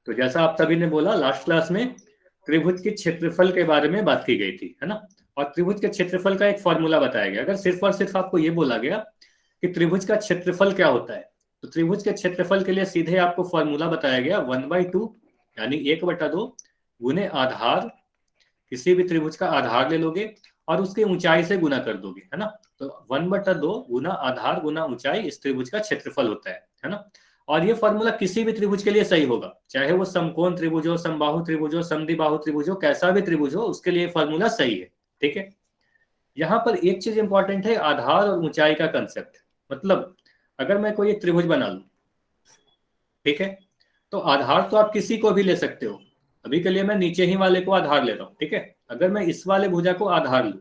तो जैसा आप सभी ने बोला, लास्ट क्लास में त्रिभुज के क्षेत्रफल के बारे में बात की गई थी, है ना। और त्रिभुज के क्षेत्रफल का एक फॉर्मूला बताया गया। अगर सिर्फ और सिर्फ आपको ये बोला गया कि त्रिभुज का क्षेत्रफल क्या होता है, तो त्रिभुज के क्षेत्रफल के लिए सीधे आपको फॉर्मूला बताया गया 1/2, यानी 1/2 गुने आधार, किसी भी त्रिभुज का आधार ले लोगे और उसकी ऊंचाई से गुना कर दोगे, है ना। तो 1/2 गुना आधार गुना ऊंचाई इस त्रिभुज का क्षेत्रफल होता है ना। और ये फॉर्मूला किसी भी त्रिभुज के लिए सही होगा, चाहे वो समकोण त्रिभुज हो, समबाहु त्रिभुज हो, समद्विबाहु त्रिभुज हो, कैसा भी त्रिभुज हो, उसके लिए फॉर्मूला सही है। ठीक है। यहाँ पर एक चीज इंपॉर्टेंट है, आधार और ऊंचाई का कंसेप्ट। मतलब अगर मैं कोई एक त्रिभुज बना लू, ठीक है, तो आधार तो आप किसी को भी ले सकते हो। अभी के लिए मैं नीचे ही वाले को आधार ले रहा हूं, ठीक है। अगर मैं इस वाले भुजा को आधार लूं,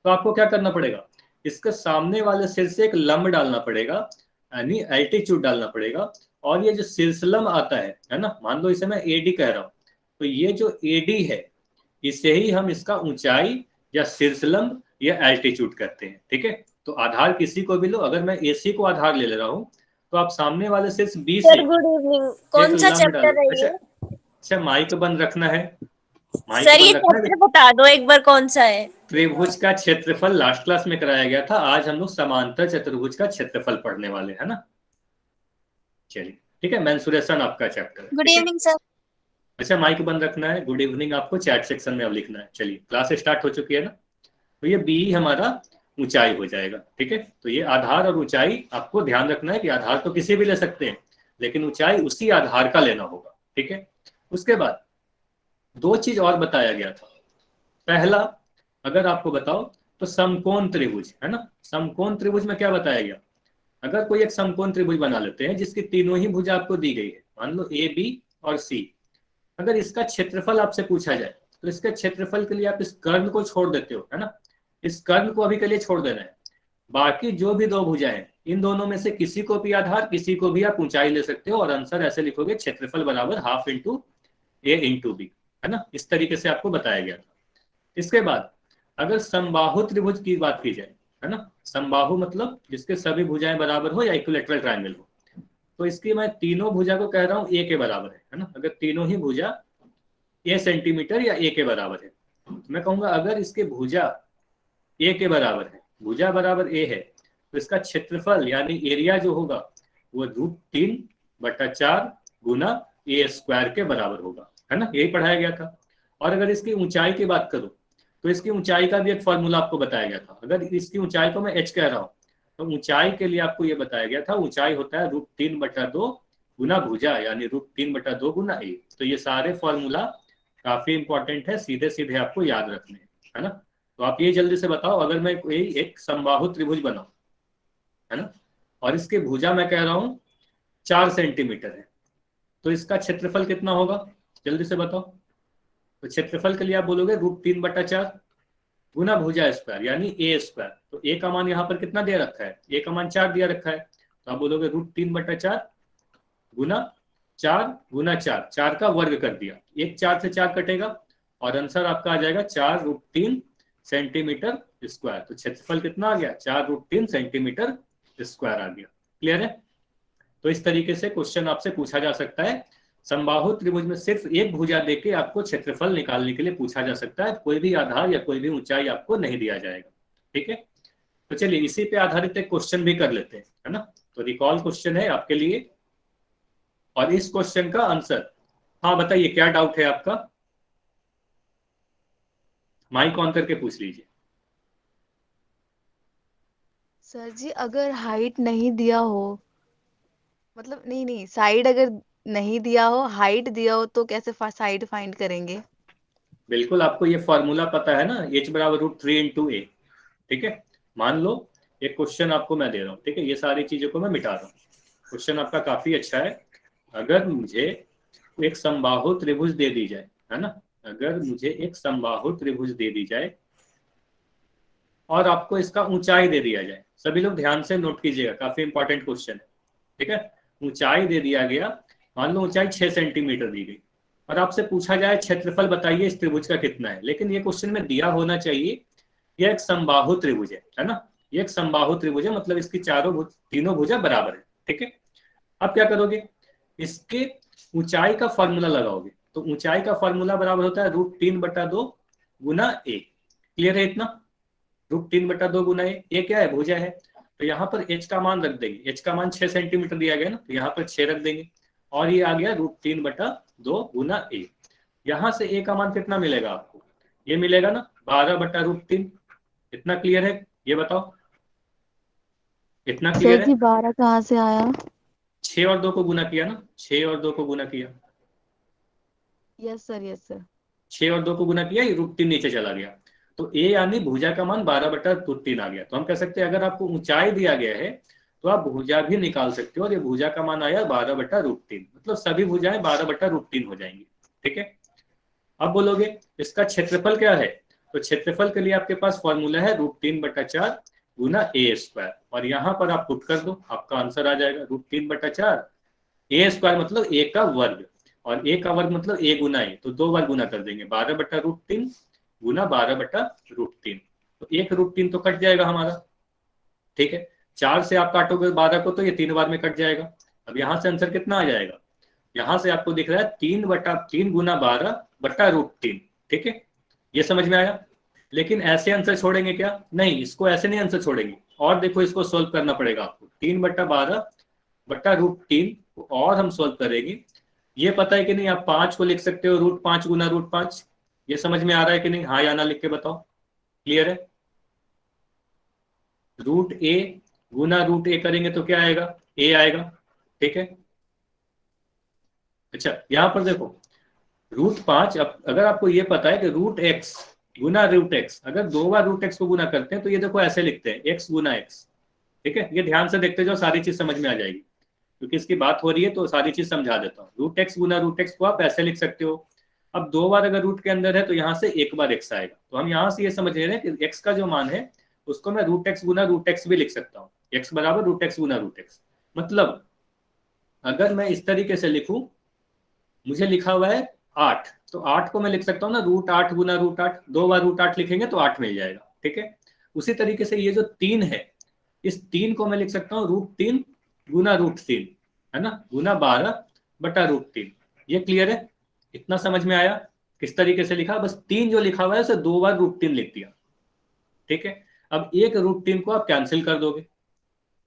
तो आपको क्या करना पड़ेगा, इसके सामने वाले सिर से एक लंब डालना पड़ेगा, यानी एल्टीट्यूड डालना पड़ेगा। और ये जो शीर्षलंब आता है ना, मान लो इसे मैं एडी कह रहा हूं, तो ये जो एडी है, इसे ही हम इसका ऊंचाई या शीर्षलंब या एल्टीट्यूड कहते हैं। ठीक है। तो आधार किसी को भी लो, अगर मैं एसी को आधार ले रहा हूं, तो आप सामने वाले सिर्फ बी से सर गुड इवनिंग, एक कौन सा लंब डालो। चैप्टर है अच्छा ये? अच्छा, माइक बंद रखना है, माइक सर ये बंद रखना है। चैप्टर बता दो एक बार, कौन सा है? त्रिभुज का क्षेत्रफल लास्ट क्लास में कराया गया था, आज हम लोग समांतर चतुर्भुज का क्षेत्रफल पढ़ने वाले हैं ना। चलिए ठीक है, मेंसुरेशन आपका चैप्टर है, गुड ठीक है। Evening sir. अच्छा, माइक बंद रखना है, गुड इवनिंग आपको चैट सेक्शन में अब लिखना है। चलिए क्लास स्टार्ट हो चुकी है ना। तो ये बी हमारा ऊंचाई हो जाएगा, ठीक है। तो ये आधार और ऊंचाई आपको ध्यान रखना है कि आधार तो किसी भी ले सकते हैं, लेकिन ऊंचाई उसी आधार का लेना होगा, ठीक है। उसके बाद दो चीज और बताया गया था। पहला, अगर आपको बताओ तो समकोण त्रिभुज, है ना। समकोण त्रिभुज में क्या बताया गया, अगर कोई एक समकोण त्रिभुज बना लेते हैं जिसकी तीनों ही भुजा आपको दी गई है, मान लो ए बी और सी। अगर इसका क्षेत्रफल आपसे पूछा जाए, तो इसके क्षेत्रफल के लिए आप इस कर्ण को छोड़ देते हो, है ना। इस कर्ण को अभी के लिए छोड़ देना है। बाकी जो भी दो भुजाएं हैं, इन दोनों में से किसी को भी आधार, किसी को भी आप ऊंचाई ले सकते हो, और आंसर ऐसे लिखोगे, क्षेत्रफल बराबर हाफ इंटू ए इंटू बी, है ना। इस तरीके से आपको बताया गया था। इसके बाद अगर समबाहु त्रिभुज की बात की जाए, है ना, समबाहु मतलब जिसके सभी भुजाएं बराबर हो या इक्विलेटरल ट्रायंगल हो, तो इसकी मैं तीनों भुजा को कह रहा हूं ए के बराबर है ना। अगर तीनों ही भुजा ए सेंटीमीटर या ए के बराबर है, तो मैं कहूंगा अगर इसके भुजा ए के बराबर है, भुजा बराबर ए है, तो इसका क्षेत्रफल यानी एरिया जो होगा वो √3/4 गुना ए स्क्वायर के बराबर होगा, है ना। यही पढ़ाया गया था। और अगर इसकी ऊंचाई की बात करूं, तो इसकी ऊंचाई का भी एक फॉर्मूला आपको बताया गया था। अगर इसकी ऊंचाई को मैं एच कह रहा हूं, तो ऊंचाई के लिए आपको यह बताया गया था, ऊंचाई होता है √3/2 गुना भुजा, यानी √3/2 गुना ए। तो ये सारे फॉर्मूला काफी इंपॉर्टेंट है, सीधे सीधे आपको याद रखने हैं, है ना। तो आप ये जल्दी से बताओ, अगर मैं कोई एक समबाहु त्रिभुज बनाऊं, है ना, और इसकी भुजा मैं कह रहा हूं 4 सेंटीमीटर है, तो इसका क्षेत्रफल कितना होगा, जल्दी से बताओ। तो क्षेत्रफल के लिए आप बोलोगे √3/4 गुना भुजा स्क्वायर यानी ए स्क्वायर। तो ए का मान यहाँ पर कितना दिया रखा है, ए का मान 4 दिया रखा है, तो आप बोलोगे √3/4 गुना 4 गुना 4, 4 का वर्ग कर दिया, एक 4 से 4 कटेगा, और आंसर आपका आ जाएगा 4√3 सेंटीमीटर स्क्वायर। तो क्षेत्रफल कितना आ गया, 4√3 सेंटीमीटर स्क्वायर आ गया। क्लियर है। तो इस तरीके से क्वेश्चन आपसे पूछा जा सकता है। समबाहु त्रिभुज में सिर्फ एक भुजा देके आपको क्षेत्रफल निकालने के लिए पूछा जा सकता है, कोई भी आधार या कोई भी ऊंचाई आपको नहीं दिया जाएगा, ठीक है। तो चलिए इसी पे आधारित एक क्वेश्चन भी कर लेते हैं, है ना। तो रिकॉल क्वेश्चन है आपके लिए, और इस क्वेश्चन का आंसर, हाँ बताइए क्या डाउट है आपका, माइक ऑन करके पूछ लीजिए। सर जी अगर हाइट नहीं दिया हो, मतलब नहीं नहीं, साइड अगर नहीं दिया हो, हाइट दिया हो, तो कैसे साइड फाइंड करेंगे? बिल्कुल, आपको ये फॉर्मूला पता है ना, h बराबर √3 × a, ठीक है। मान लो एक क्वेश्चन आपको मैं दे रहा हूँ, ठीक है, ये सारी चीजों को मैं मिटा रहा हूँ। क्वेश्चन आपका काफी अच्छा है। अगर मुझे एक समबाहु त्रिभुज दे दी जाए, है ना, अगर मुझे एक समबाहु त्रिभुज दे दी जाए और आपको इसका ऊंचाई दे दिया जाए, सभी लोग ध्यान से नोट कीजिएगा, काफी इंपॉर्टेंट क्वेश्चन है, ठीक है। ऊंचाई दे दिया गया, मान लो ऊंचाई 6 सेंटीमीटर दी गई, और आपसे पूछा जाए क्षेत्रफल बताइए इस त्रिभुज का कितना है, लेकिन ये क्वेश्चन में दिया होना चाहिए यह एक समबाहु त्रिभुज है ना। ये एक समबाहु त्रिभुज है, मतलब इसकी तीनों भुजा बराबर है, ठीक है। अब क्या करोगे, इसके ऊंचाई का फॉर्मूला लगाओगे तो ऊंचाई का फॉर्मूला बराबर होता है √3/2 गुना ए। क्लियर है इतना? √3/2 गुना ए क्या है? भुजा है। तो यहाँ पर एच का मान रख देंगे, एच का मान 6 सेंटीमीटर दिया गया ना, तो यहाँ पर 6 रख देंगे और ये आ गया √3/2 गुना ए। यहाँ से ए का मान कितना मिलेगा आपको? ये मिलेगा ना 12/√3। इतना क्लियर है? ये बताओ, इतना सर क्लियर जी है? 12 कहाँ से आया? 6 और 2 को गुना किया ना, 6 और 2 को गुना किया, यस सर, यस सर। 6 और 2 को गुना किया, ये √3 नीचे चला गया। तो ए यानी भुजा का मान 12/√3 आ गया। तो हम कह सकते हैं अगर आपको ऊंचाई दिया गया है तो आप भुजा भी निकाल सकते हो, और ये भुजा का मान आया 12/√3, मतलब सभी भुजाएं 12/√3 हो जाएंगी। ठीक है, अब बोलोगे इसका क्षेत्रफल क्या है? तो क्षेत्रफल के लिए आपके पास फॉर्मूला है √3/4 गुना ए स्क्वायर, और यहाँ पर आप पुट कर दो, आपका आंसर आ जाएगा √3/4 ए स्क्वायर मतलब ए का वर्ग, और ए का वर्ग मतलब ए गुना ए, तो 2 बार गुना कर देंगे, 12/√3 गुना 12/√3। तो एक √3 तो कट जाएगा हमारा। ठीक है, 4 से आप काटोगे 12 को तो ये 3 बार में कट जाएगा। अब यहाँ से आंसर कितना आ जाएगा? यहाँ से आपको दिख रहा है 3/3 गुना 12/√3। ठीक है, ये समझ में आया? लेकिन ऐसे आंसर छोड़ेंगे क्या? नहीं, इसको ऐसे नहीं आंसर छोड़ेंगे, और देखो इसको सोल्व करना पड़ेगा आपको। 3/12/√3 और हम सोल्व करेंगे। ये पता है कि नहीं? आप 5 को लिख सकते हो √5 गुना √5। ये समझ में आ रहा है कि नहीं? हाँ या ना लिख के बताओ। क्लियर है? √a गुना √a करेंगे तो क्या आएगा? a आएगा। ठीक है, अच्छा यहां पर देखो √5, अब अगर आपको ये पता है कि √x गुना √x, अगर 2 बार √x को गुना करते हैं तो ये देखो ऐसे लिखते हैं x गुना x। ठीक है, ये ध्यान से देखते जाओ, सारी चीज समझ में आ जाएगी, क्योंकि इसकी बात हो रही है तो सारी चीज समझा देता हूँ। √x गुना √x को आप ऐसे लिख सकते हो। अब 2 बार अगर रूट के अंदर है तो यहाँ से 1 बार x आएगा, तो हम यहाँ से ये समझ रहे हैं कि x का जो मान है उसको मैं √x गुना √x भी लिख सकता हूँ। x बराबर √x गुना √x, मतलब अगर मैं इस तरीके से लिखूं, मुझे लिखा हुआ है 8, तो 8 को मैं लिख सकता हूँ ना √8 गुना √8, 2 बार √8 लिखेंगे तो 8 मिल जाएगा। ठीक है, उसी तरीके से ये जो 3 है, इस 3 को मैं लिख सकता हूँ √3 गुना √3, है ना, गुना 12/√3। ये क्लियर है? इतना समझ में आया किस तरीके से लिखा? बस 3 जो लिखा हुआ है उसे 2 बार √3 लिख दिया। ठीक है, अब एक √3 को आप कैंसिल कर दोगे,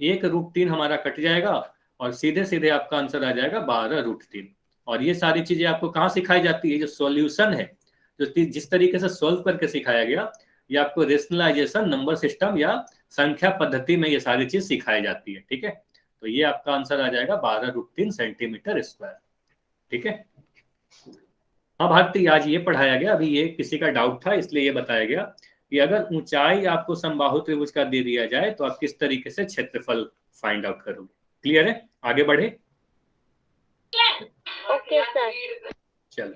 एक √3 हमारा कट जाएगा, और सीधे सीधे आपका आंसर आ जाएगा 12√3। और ये सारी चीजें आपको कहाँ सिखाई जाती है? जो सॉल्यूशन है, जो जिस तरीके से सोल्व करके सिखाया गया, ये आपको रेशनलाइजेशन, नंबर सिस्टम या संख्या पद्धति में ये सारी चीज सिखाई जाती है। ठीक है, तो ये आपका आंसर आ जाएगा 12√3 सेंटीमीटर स्क्वायर। ठीक है, हाँ भारती, आज ये पढ़ाया गया, अभी ये किसी का डाउट था इसलिए ये बताया गया कि अगर ऊंचाई आपको समबाहु त्रिभुज का दे दिया जाए तो आप किस तरीके से क्षेत्रफल फाइंड आउट करोगे। क्लियर है? आगे बढ़े? Okay sir. चलो,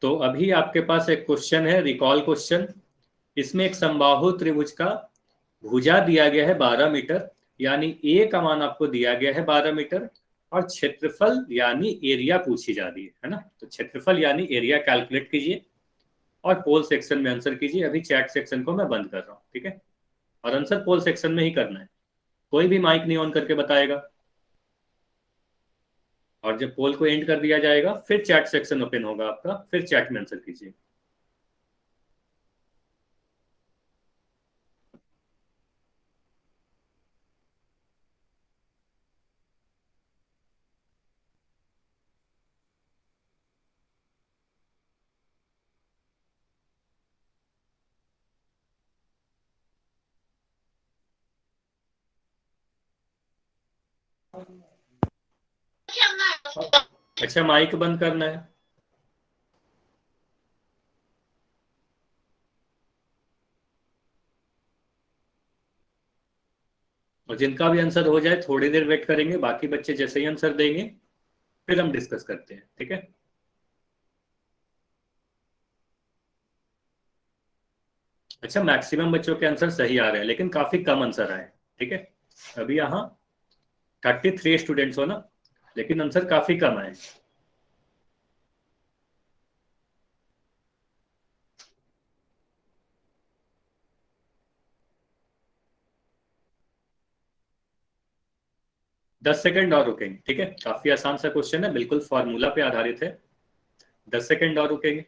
तो अभी आपके पास एक क्वेश्चन है, रिकॉल क्वेश्चन। इसमें एक समबाहु त्रिभुज का भुजा दिया गया है 12 मीटर, यानी ए का मान आपको दिया गया है 12 मीटर, और क्षेत्रफल यानी एरिया पूछी जा रही है ना। तो क्षेत्रफल यानी एरिया कैलकुलेट कीजिए और पोल सेक्शन में आंसर कीजिए। अभी चैट सेक्शन को मैं बंद कर रहा हूँ। ठीक है, और आंसर पोल सेक्शन में ही करना है, कोई भी माइक नहीं ऑन करके बताएगा। और जब पोल को एंड कर दिया जाएगा फिर चैट सेक्शन ओपन होगा आपका, फिर चैट में आंसर कीजिए। अच्छा, माइक बंद करना है। और जिनका भी आंसर हो जाए थोड़ी देर वेट करेंगे, बाकी बच्चे जैसे ही आंसर देंगे फिर हम डिस्कस करते हैं। ठीक है, अच्छा मैक्सिमम बच्चों के आंसर सही आ रहे हैं लेकिन काफी कम आंसर आए। ठीक है, अभी यहाँ 33 स्टूडेंट्स हो ना, लेकिन आंसर काफी कम आए। 10 सेकंड और रुकेंगे, ठीक है। काफी आसान सा क्वेश्चन है, बिल्कुल फॉर्मूला पे आधारित है। 10 सेकंड और रुकेंगे।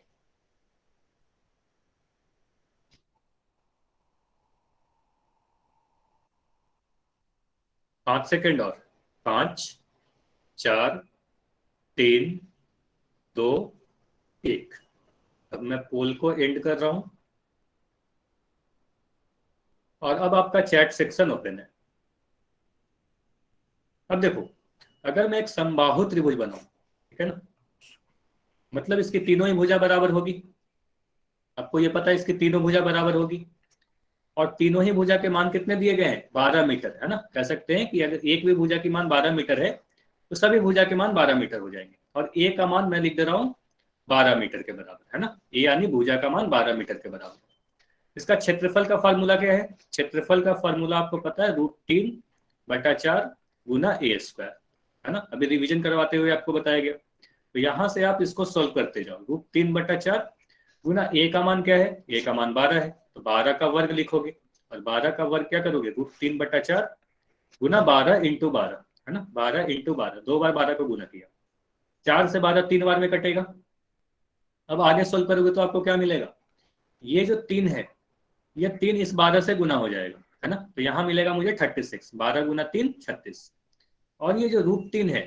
5 सेकंड और। 5, 4, 3, 2, 1। अब मैं पोल को एंड कर रहा हूं और अब आपका चैट सेक्शन ओपन है। अब देखो, अगर मैं एक समबाहु त्रिभुज बनाऊं, ठीक है ना, मतलब इसकी तीनों ही भुजा बराबर होगी। आपको ये पता है इसकी तीनों भुजा बराबर होगी, और तीनों ही भुजा के मान कितने दिए गए हैं, 12 मीटर, है ना। कह सकते हैं कि अगर एक भी भुजा की मान 12 मीटर है तो सभी भुजा के मान 12 मीटर हो जाएंगे, और ए का मान मैं लिख दे रहा हूं 12 मीटर के बराबर, है ना। ए यानी भुजा का मान 12 मीटर के बराबर। इसका क्षेत्रफल का फार्मूला क्या है? क्षेत्रफल का फार्मूला आपको पता है, √3/4 गुना a², है ना। अभी रिवीजन करवाते हुए आपको बताया गया। तो यहां से आप इसको सोल्व करते जाओ। √3/4 गुना ए का मान क्या है, ए का मान 12 है, तो 12 का वर्ग लिखोगे, और 12 का वर्ग क्या करोगे, √3/4 गुना 12 × 12, है ना। 12 × 12, 2 बार 12 को गुना किया। 4 से 12 3 बार में कटेगा। अब आगे सोल्व करोगे तो आपको क्या मिलेगा, ये जो 3 है, ये 3 इस 12 से गुना हो जाएगा, है ना। तो यहाँ मिलेगा मुझे 36, 12 गुना 3 36। और ये जो √3 है,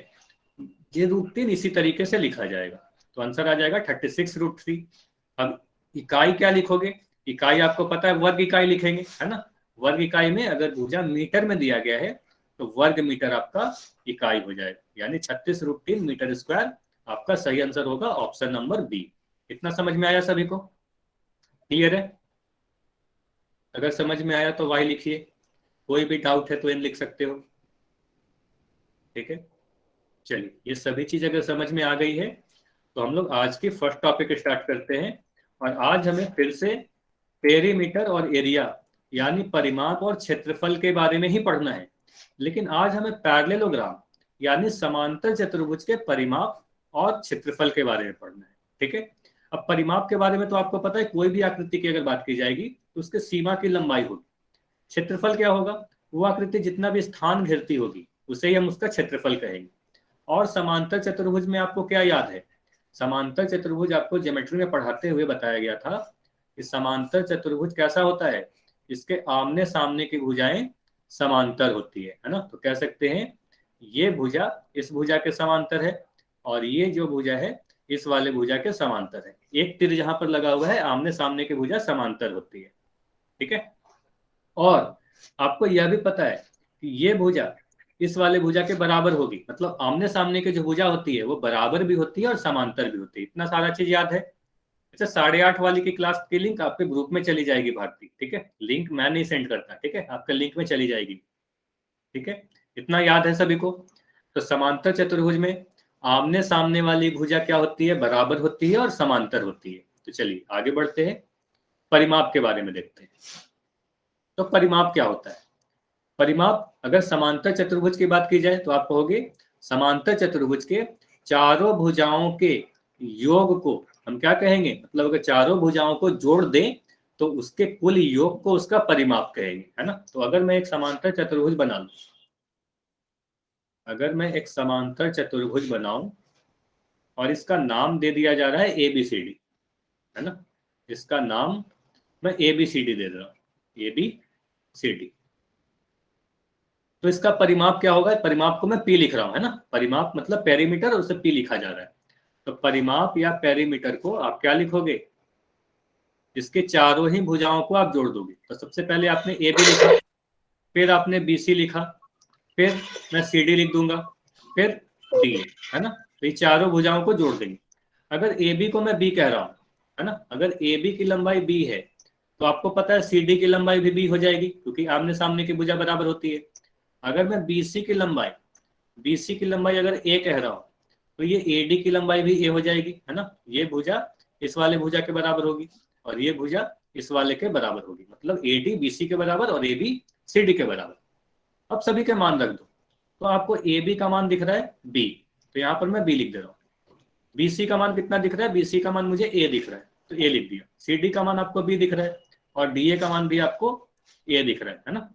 ये √3 इसी तरीके से लिखा जाएगा, तो आंसर आ जाएगा 36√3। अब इकाई क्या लिखोगे, इकाई आपको पता है वर्ग इकाई लिखेंगे, है ना। वर्ग इकाई में अगर भुजा मीटर में दिया गया है तो वर्ग मीटर आपका इकाई हो जाएगा, यानी 36√3 मीटर स्क्वायर आपका सही आंसर होगा, ऑप्शन नंबर बी। इतना समझ में आया सभी को? क्लियर है? अगर समझ में आया तो वाई लिखिए, कोई भी डाउट है तो एन लिख सकते हो, ठीक है। चलिए, ये सभी चीज अगर समझ में आ गई है तो हम लोग आज की फर्स्ट टॉपिक स्टार्ट करते हैं। और आज हमें फिर से पेरीमीटर और एरिया यानी परिमाप और क्षेत्रफल के बारे में ही पढ़ना है, लेकिन आज हमें पैरेललोग्राम यानी समांतर चतुर्भुज के परिमाप और क्षेत्रफल के बारे में पढ़ना है, ठीक है। अब परिमाप के बारे में तो आपको पता है, कोई भी आकृति की अगर बात की जाएगी तो उसके सीमा की लंबाई होगी। क्षेत्रफल क्या होगा, वो आकृति जितना भी स्थान घेरती होगी उसे ही हम उसका क्षेत्रफल कहेंगे। और समांतर चतुर्भुज में आपको क्या याद है, समांतर चतुर्भुज आपको ज्योमेट्री में पढ़ाते हुए बताया गया था कि समांतर चतुर्भुज कैसा होता है, इसके आमने सामने की भुजाएं समांतर होती है ना। तो कह सकते हैं ये भुजा इस भुजा के समांतर है, और ये जो भुजा है इस वाले भुजा के समांतर है। एक तीर जहां पर लगा हुआ है, आमने सामने की भुजा समांतर होती है, ठीक है। और आपको यह भी पता है कि ये भुजा इस वाले भुजा के बराबर होगी, मतलब आमने सामने की जो भुजा होती है वो बराबर भी होती है और समांतर भी होती है। इतना सारा चीज याद है। अच्छा, 8:30 वाली की क्लास की लिंक आपके ग्रुप में चली जाएगी भारती, ठीक है। लिंक मैं नहीं सेंड करता, ठीक है, आपके लिंक में चली जाएगी, ठीक है। इतना याद है सभी को? तो समांतर चतुर्भुज में आमने सामने वाली भुजा क्या होती है, बराबर होती है और समांतर होती है। तो चलिए आगे बढ़ते हैं, परिमाप के बारे में देखते हैं। तो परिमाप क्या होता है? परिमाप, अगर समांतर चतुर्भुज की बात की जाए तो आप कहोगे समांतर चतुर्भुज के चारों भुजाओं के योग को हम क्या कहेंगे, मतलब अगर चारों भुजाओं को जोड़ दें तो उसके कुल योग को उसका परिमाप कहेंगे, है ना। तो अगर मैं एक समांतर चतुर्भुज बना लूं, अगर मैं एक समांतर चतुर्भुज बनाऊं और इसका नाम दे दिया जा रहा है ABCD, है ना, इसका नाम मैं ABCD दे रहा हूं, ABCD, तो इसका परिमाप क्या होगा, परिमाप को मैं P लिख रहा हूं, है ना। परिमाप मतलब पेरीमीटर और उसे P लिखा जा रहा है। तो परिमाप या पेरीमीटर को आप क्या लिखोगे, इसके चारों ही भुजाओं को आप जोड़ दोगे। तो सबसे पहले आपने AB लिखा, फिर आपने BC लिखा, फिर मैं CD लिख दूंगा, फिर DA, है ना। तो ये चारों भुजाओं को जोड़ देंगे। अगर AB को मैं B कह रहा हूं, है ना, अगर AB की लंबाई B है तो आपको पता है CD की लंबाई भी B हो जाएगी, क्योंकि आमने सामने की भुजा बराबर होती है। अगर मैं BC की लंबाई अगर A कह रहा हूं तो ये AD की लंबाई भी A हो जाएगी, है ना। ये भुजा इस वाले भुजा के बराबर होगी और ये भुजा इस वाले के बराबर होगी, मतलब AD BC के बराबर और AB CD के बराबर। अब सभी के मान रख दो, तो आपको AB का मान दिख रहा है B, तो यहाँ पर मैं B लिख दे रहा हूँ। BC का मान कितना दिख रहा है, BC का मान मुझे A दिख रहा है तो A लिख दिया। CD का मान आपको B दिख रहा है और DA का मान भी आपको A दिख रहा है ना।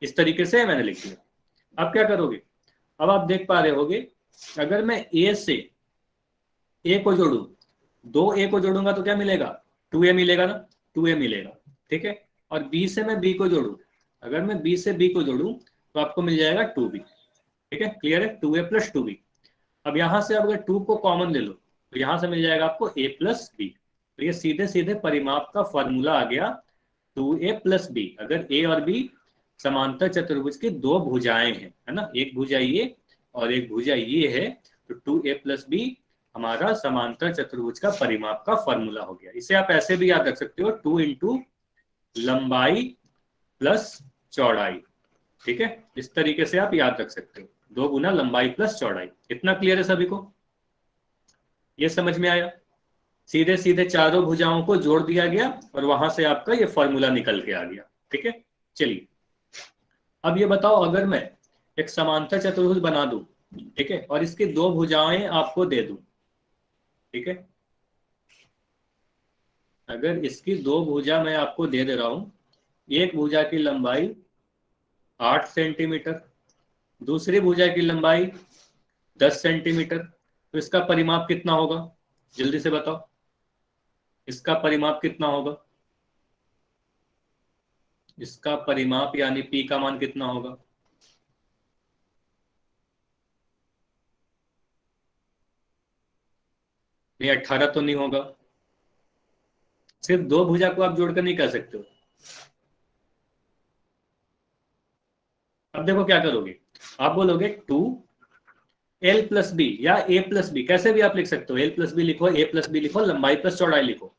इस तरीके से मैंने लिख दिया। अब क्या करोगे, अब आप देख पा रहे होगे, अगर मैं ए से ए को जोड़ू, 2a को जोड़ूंगा तो क्या मिलेगा, 2a मिलेगा ना, 2a मिलेगा, ठीक है। और b से मैं b को जोड़ू, अगर मैं b से b को जोड़ू तो आपको मिल जाएगा 2b, ठीक है, क्लियर है, 2a प्लस 2b। अब यहां से अगर 2 को कॉमन ले लो तो यहां से मिल जाएगा आपको a प्लस b। तो ये सीधे सीधे परिमाप का फॉर्मूला आ गया 2a प्लस b। अगर a और b समांतर चतुर्भुज की दो भुजाएं हैं, है ना, एक भुजा ये और एक भुजा ये है, तो 2a प्लस b हमारा समांतर चतुर्भुज का परिमाप का फॉर्मूला हो गया। इसे आप ऐसे भी याद रख सकते हो, 2 इंटू लंबाई प्लस चौड़ाई, ठीक है, इस तरीके से आप याद रख सकते हो, 2 गुना लंबाई प्लस चौड़ाई। इतना क्लियर है सभी को, ये समझ में आया? सीधे सीधे चारों भुजाओं को जोड़ दिया गया और वहां से आपका ये फॉर्मूला निकल के आ गया, ठीक है। चलिए अब ये बताओ, अगर मैं एक समांतर चतुर्भुज बना दूं, ठीक है, और इसकी दो भुजाएं आपको दे दूं, ठीक है, अगर इसकी दो भुजा मैं आपको दे दे रहा हूं, एक भुजा की लंबाई 8 सेंटीमीटर, दूसरी भुजा की लंबाई 10 सेंटीमीटर, तो इसका परिमाप कितना होगा, जल्दी से बताओ, इसका परिमाप कितना होगा, इसका परिमाप यानी P का मान कितना होगा? नहीं 18 तो नहीं होगा, सिर्फ दो भुजा को आप जोड़कर नहीं कर सकते हो। अब देखो क्या करोगे, आप बोलोगे 2l प्लस बी या a प्लस बी, कैसे भी आप लिख सकते हो, l प्लस बी लिखो, a प्लस बी लिखो, लंबाई प्लस चौड़ाई लिखो।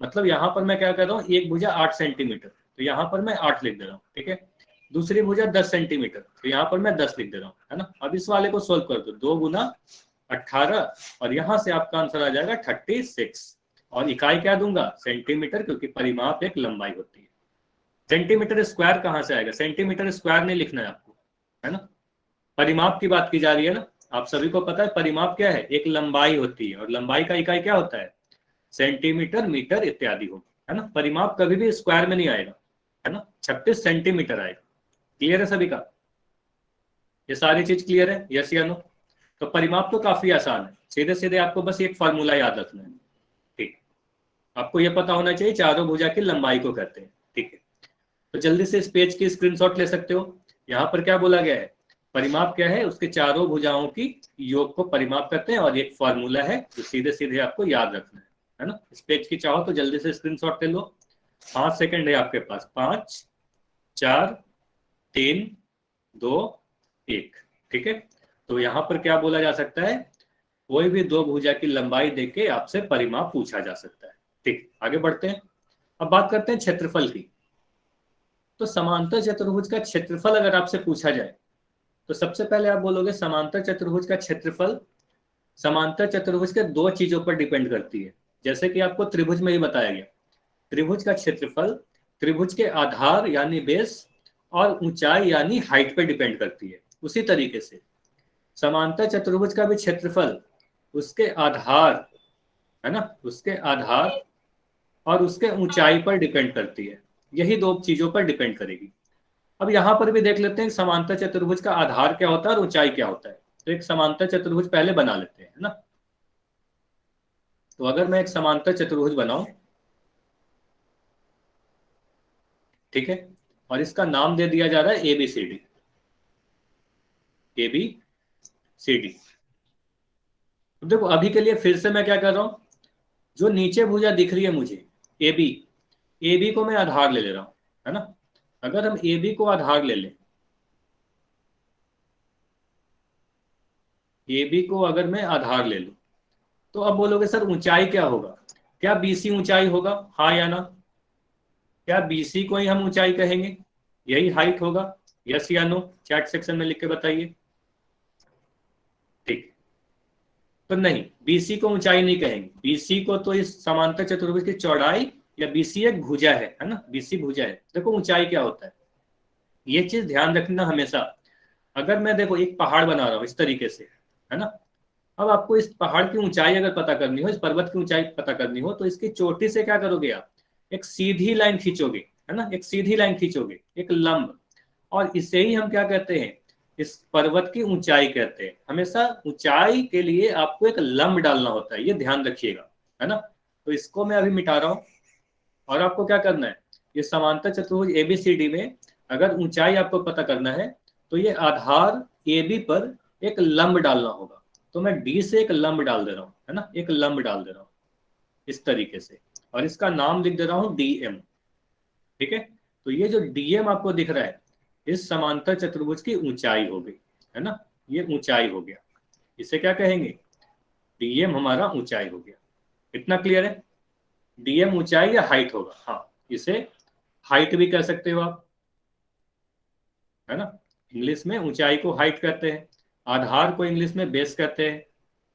मतलब यहां पर मैं क्या कर रहा हूँ, एक भुजा 8 सेंटीमीटर, तो यहां पर मैं 8 लिख दे रहा हूँ, ठीक है। दूसरी भुजा 10 सेंटीमीटर, तो यहां पर मैं 10 लिख दे रहा हूँ, है ना। अब इस वाले को सोल्व कर दो, 2 गुना 18 और यहां से आपका आंसर आ जाएगा 36। और इकाई क्या दूंगा, सेंटीमीटर, क्योंकि परिमाप एक लंबाई होती है। सेंटीमीटर स्क्वायर कहां से आएगा, सेंटीमीटर स्क्वायर नहीं लिखना है आपको, है ना। परिमाप की बात की जा रही है ना, आप सभी को पता है परिमाप क्या है, एक लंबाई होती है और लंबाई का इकाई क्या होता है, सेंटीमीटर, मीटर इत्यादि हो, है ना। परिमाप कभी भी स्क्वायर में नहीं आएगा, है ना, 36 सेंटीमीटर आएगा। क्लियर है सभी का, ये सारी चीज क्लियर है, यस या नो? तो परिमाप तो काफी आसान है, सीधे सीधे आपको बस एक फॉर्मूला याद रखना है, ठीक। आपको यह पता होना चाहिए चारों भुजा की लंबाई को कहते हैं, ठीक है। तो जल्दी से इस पेज की स्क्रीनशॉट ले सकते हो। यहाँ पर क्या बोला गया है, परिमाप क्या है, उसके चारों भुजाओं की योग को परिमाप करते हैं और एक फॉर्मूला है जो सीधे सीधे आपको याद रखना है ना। इस पेज की चाहो तो जल्दी से स्क्रीनशॉट ले लो, 5 सेकंड है आपके पास, 5 4 3 2 1, ठीक है। तो यहाँ पर क्या बोला जा सकता है, कोई भी दो भुजा की लंबाई देके आपसे परिमाप पूछा जा सकता है, ठीक। आगे बढ़ते हैं, अब बात करते हैं क्षेत्रफल की। तो समांतर चतुर्भुज का क्षेत्रफल अगर आपसे पूछा जाए तो सबसे पहले आप बोलोगे समांतर चतुर्भुज का क्षेत्रफल समांतर चतुर्भुज के दो चीजों पर डिपेंड करती है। जैसे कि आपको त्रिभुज में ही बताया गया, त्रिभुज का क्षेत्रफल त्रिभुज के आधार यानी बेस और ऊंचाई यानी हाइट पर डिपेंड करती है। उसी तरीके से समांतर चतुर्भुज का भी क्षेत्रफल उसके आधार, है ना, उसके आधार और उसके ऊंचाई पर डिपेंड करती है, यही दो चीजों पर डिपेंड करेगी। अब यहां पर भी देख लेते हैं समांतर चतुर्भुज का आधार क्या होता है और ऊंचाई क्या होता है। तो एक समांतर चतुर्भुज पहले बना लेते हैं, है ना। तो अगर मैं एक समांतर चतुर्भुज बनाऊं, ठीक है, और इसका नाम दे दिया जा रहा है ABCD, ABCD। तो देखो अभी के लिए फिर से मैं क्या कर रहा हूं, जो नीचे भुजा दिख रही है मुझे AB को मैं आधार ले रहा हूं, है ना। अगर हम AB को आधार ले लें, AB को अगर मैं आधार ले लूं, तो अब बोलोगे सर ऊंचाई क्या होगा, क्या BC ऊंचाई होगा, हाँ या ना? क्या BC को ही हम ऊंचाई कहेंगे, यही हाइट होगा, यस या नो? चैट सेक्शन में लिख के बताइए, ठीक। तो नहीं, BC को ऊंचाई नहीं कहेंगे, BC को तो इस समांतर चतुर्भुज की चौड़ाई, या BC एक भुजा है ना, BC भुजा है। देखो ऊंचाई क्या होता है, ये चीज ध्यान रखना हमेशा। अगर मैं देखो एक पहाड़ बना रहा हूं इस तरीके से, है ना, अब आपको इस पहाड़ की ऊंचाई अगर पता करनी हो, इस पर्वत की ऊंचाई पता करनी हो, तो इसकी चोटी से क्या करोगे आप, एक सीधी लाइन खींचोगे, है ना, एक सीधी लाइन खींचोगे, एक लंब, और इसे ही हम क्या कहते हैं, इस पर्वत की ऊंचाई कहते हैं। हमेशा ऊंचाई के लिए आपको एक लंब डालना होता है, ये ध्यान रखिएगा, है ना। तो इसको मैं अभी मिटा रहा हूँ और आपको क्या करना है, ये समांतर चतुर्भुज एबीसीडी में अगर ऊंचाई आपको पता करना है तो ये आधार AB पर एक लंब डालना होगा। तो मैं D से एक लंब डाल दे रहा हूँ, है ना, एक लंब डाल दे रहा हूँ इस तरीके से, और इसका नाम लिख दे रहा हूँ DM। ठीक है, तो ये जो DM आपको दिख रहा है इस समांतर चतुर्भुज की ऊंचाई हो गई, है ना, ये ऊंचाई हो गया। इसे क्या कहेंगे, DM हमारा ऊंचाई हो गया। इतना क्लियर है। DM ऊंचाई या हाइट होगा, हाँ, इसे हाइट भी कह सकते हो आप, है ना। इंग्लिश में ऊंचाई को हाइट कहते हैं, आधार को इंग्लिश में बेस कहते हैं।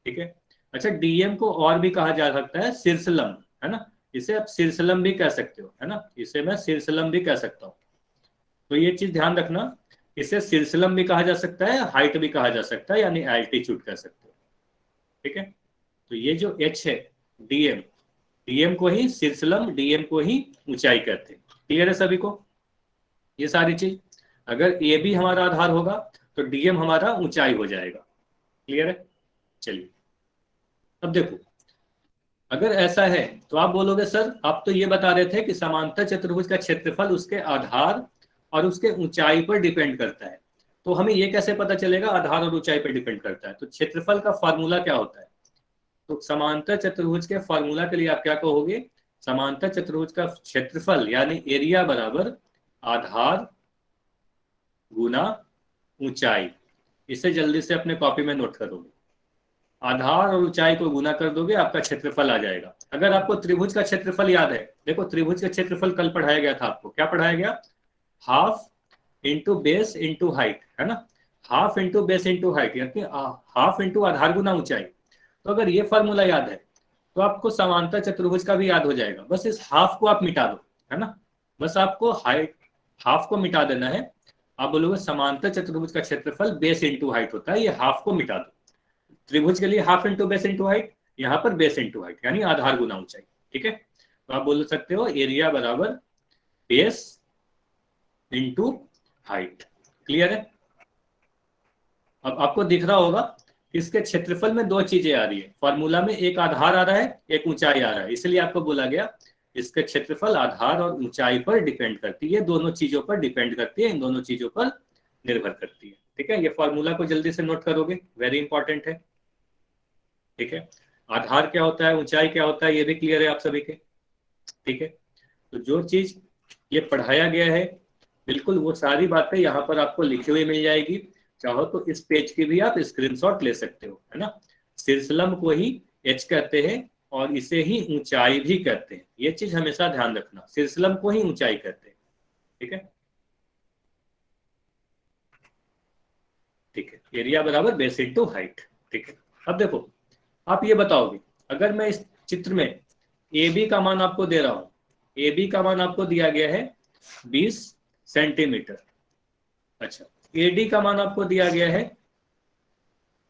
ठीक है। अच्छा, DM को और भी कहा जा सकता है शीर्षलंब, है ना, इसे आप शीर्षलंब भी कह सकते हो, है ना, इसे मैं शीर्षलंब भी कह सकता हूँ। तो ये चीज ध्यान रखना, इसे शीर्षलंब भी कहा जा सकता है, हाइट भी कहा जा सकता है, यानी एल्टीट्यूड कह सकते हो। ठीक है, तो ये जो H है DM को ही शीर्षलंब, DM को ही ऊंचाई कहते हैं। क्लियर है सभी को ये सारी चीज। अगर AB हमारा आधार होगा तो DM हमारा ऊंचाई हो जाएगा। क्लियर है। चलिए अब देखो, अगर ऐसा है तो आप बोलोगे सर आप तो ये बता रहे थे कि समांतर चतुर्भुज का क्षेत्रफल उसके आधार और उसके ऊंचाई पर डिपेंड करता है, तो हमें ये कैसे पता चलेगा आधार और ऊंचाई पर डिपेंड करता है। तो क्षेत्रफल का फॉर्मूला क्या होता है, तो समांतर चतुर्भुज के फॉर्मूला के लिए आप क्या कहोगे, समांतर चतुर्भुज का क्षेत्रफल यानी एरिया बराबर आधार गुना ऊंचाई। इसे जल्दी से अपने कॉपी में नोट करोगे, आधार और ऊंचाई को गुना कर दोगे आपका क्षेत्रफल आ जाएगा। अगर आपको त्रिभुज का क्षेत्रफल याद है, देखो त्रिभुज का क्षेत्रफल कल पढ़ाया गया था आपको, क्या पढ़ाया गया, half into base into height, है ना, half into base into height, यानी हाफ इंटू आधार गुना ऊंचाई। तो अगर ये फॉर्मूला याद है तो आपको समांतर चतुर्भुज का भी याद हो जाएगा। बस इस हाफ को आप मिटा दो, है ना, बस आपको हाइट हाफ को मिटा देना है। आप बोलोगे समांतर चतुर्भुज का क्षेत्रफल बेस इंटू हाइट होता है, ये हाफ को मिटा दो। त्रिभुज के लिए half into base into height, यहाँ पर बेस इंटू हाइट यानी आधार गुना ऊंचाई। ठीक है, तो आप बोल सकते हो एरिया बराबर बेस इंटू हाइट। क्लियर है। अब आपको दिख रहा होगा इसके क्षेत्रफल में दो चीजें आ रही है, फॉर्मूला में एक आधार आ रहा है एक ऊंचाई आ रहा है, इसलिए आपको बोला गया इसके क्षेत्रफल आधार और ऊंचाई पर डिपेंड करती है, दोनों चीजों पर डिपेंड करती है, इन दोनों चीजों पर निर्भर करती है। ठीक है, ये फॉर्मूला को जल्दी से नोट करोगे, वेरी इंपॉर्टेंट है। ठीक है, आधार क्या होता है ऊंचाई क्या होता है ये भी क्लियर है आप सभी के। ठीक है, तो जो चीज ये पढ़ाया गया है बिल्कुल वो सारी बातें यहाँ पर आपको लिखी हुई मिल जाएगी, चाहो तो इस पेज की भी आप स्क्रीनशॉट ले सकते हो, है ना। शीर्षलंब को ही H कहते हैं और इसे ही ऊंचाई भी कहते हैं, ये चीज हमेशा ध्यान रखना, शीर्षलंब को ही ऊंचाई कहते हैं। ठीक है, ठीक है, एरिया बराबर बेस इंटू हाइट। ठीक है, अब देखो आप ये बताओगे अगर मैं इस चित्र में AB का मान आपको दे रहा हूं, AB का मान आपको दिया गया है 20 सेंटीमीटर। अच्छा, AD का मान आपको दिया गया है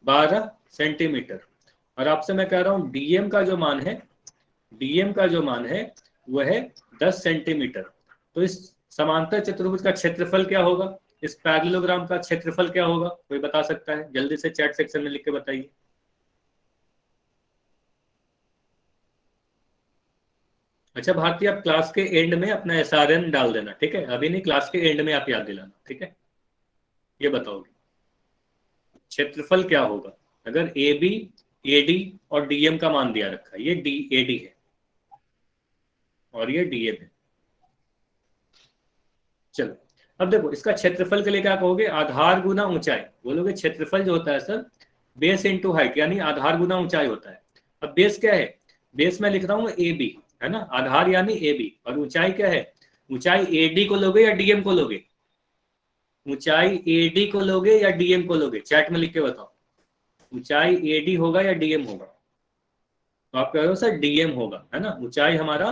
12 सेंटीमीटर, और आपसे मैं कह रहा हूं DM का जो मान है, DM का जो मान है वह है 10 सेंटीमीटर। तो इस समांतर चतुर्भुज का क्षेत्रफल क्या होगा, इस पैरेललोग्राम का क्षेत्रफल क्या होगा, कोई बता सकता है, जल्दी से चैट सेक्शन में लिख के बताइए। अच्छा भारती, आप क्लास के एंड में अपना SRN डाल देना, ठीक है, अभी नहीं, क्लास के एंड में आप याद दिलाना। ठीक है, ये बताओगे क्षेत्रफल क्या होगा अगर AB AD और DM का मान दिया रखा है, ये AD है और ये DM है। चलो अब देखो इसका क्षेत्रफल के लिए क्या कहोगे, आधार गुना ऊंचाई। बोलोगे क्षेत्रफल जो होता है सर बेस इंटू हाइट यानी आधार गुना ऊंचाई होता है। अब बेस क्या है, बेस में लिख रहा हूँ AB, है ना, आधार यानी AB, और ऊंचाई क्या है, ऊंचाई AD को लोगे या DM को लोगे, ऊंचाई AD को लोगे या DM को लोगे, चैट में लिख के बताओ, ऊंचाई AD होगा या DM होगा। तो आप कह रहे हो सर DM होगा, है ना, ऊंचाई हमारा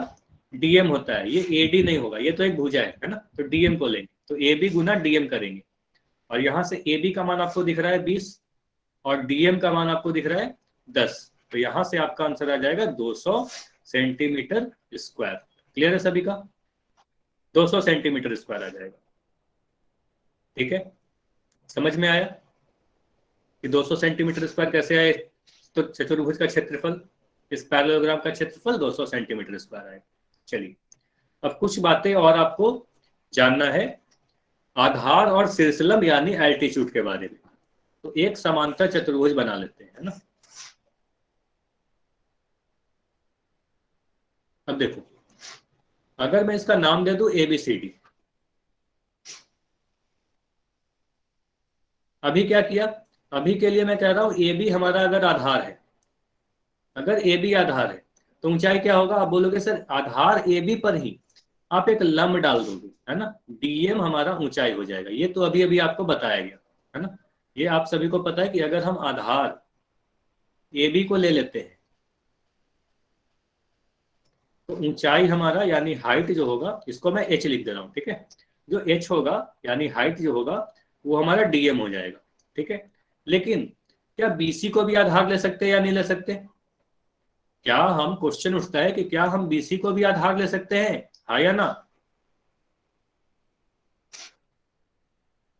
DM होता है, ये AD नहीं होगा, ये तो एक भुजा है ना, तो DM को लेंगे, तो AB गुना DM करेंगे, और यहाँ से AB का मान आपको दिख रहा है 20 और DM का मान आपको दिख रहा है 10, तो यहाँ से आपका आंसर आ जाएगा 200 सेंटीमीटर स्क्वायर। क्लियर है सभी का, 200 सेंटीमीटर स्क्वायर आ जाएगा। ठीक है, समझ में आया कि 200 सेंटीमीटर स्क्वायर कैसे आए? तो चतुर्भुज का क्षेत्रफल, इस पैरेललोग्राम का क्षेत्रफल 200 सेंटीमीटर स्क्वायर आए। चलिए अब कुछ बातें और आपको जानना है आधार और शीर्षलंब यानी एल्टीट्यूड के बारे में। तो एक समांतर चतुर्भुज बना लेते हैं, है ना। अब देखो, अगर मैं इसका नाम दे दूं ABCD, अभी क्या किया, अभी के लिए मैं कह रहा हूं AB हमारा अगर आधार है, अगर AB आधार है तो ऊंचाई क्या होगा? आप बोलोगे सर आधार AB पर ही आप एक लंब डाल दोगे, है ना, DM हमारा ऊंचाई हो जाएगा। ये तो अभी अभी आपको बताया गया, है ना। ये आप सभी को पता है कि अगर हम आधार AB को ले लेते हैं तो ऊंचाई हमारा यानी हाइट जो होगा, इसको मैं H लिख दे रहा हूं, ठीक है। जो H होगा यानी हाइट जो होगा वो हमारा DM हो जाएगा, ठीक है। लेकिन क्या BC को भी आधार ले सकते हैं या नहीं ले सकते? क्या हम, क्वेश्चन उठता है कि क्या हम BC को भी आधार ले सकते हैं, हाँ या ना?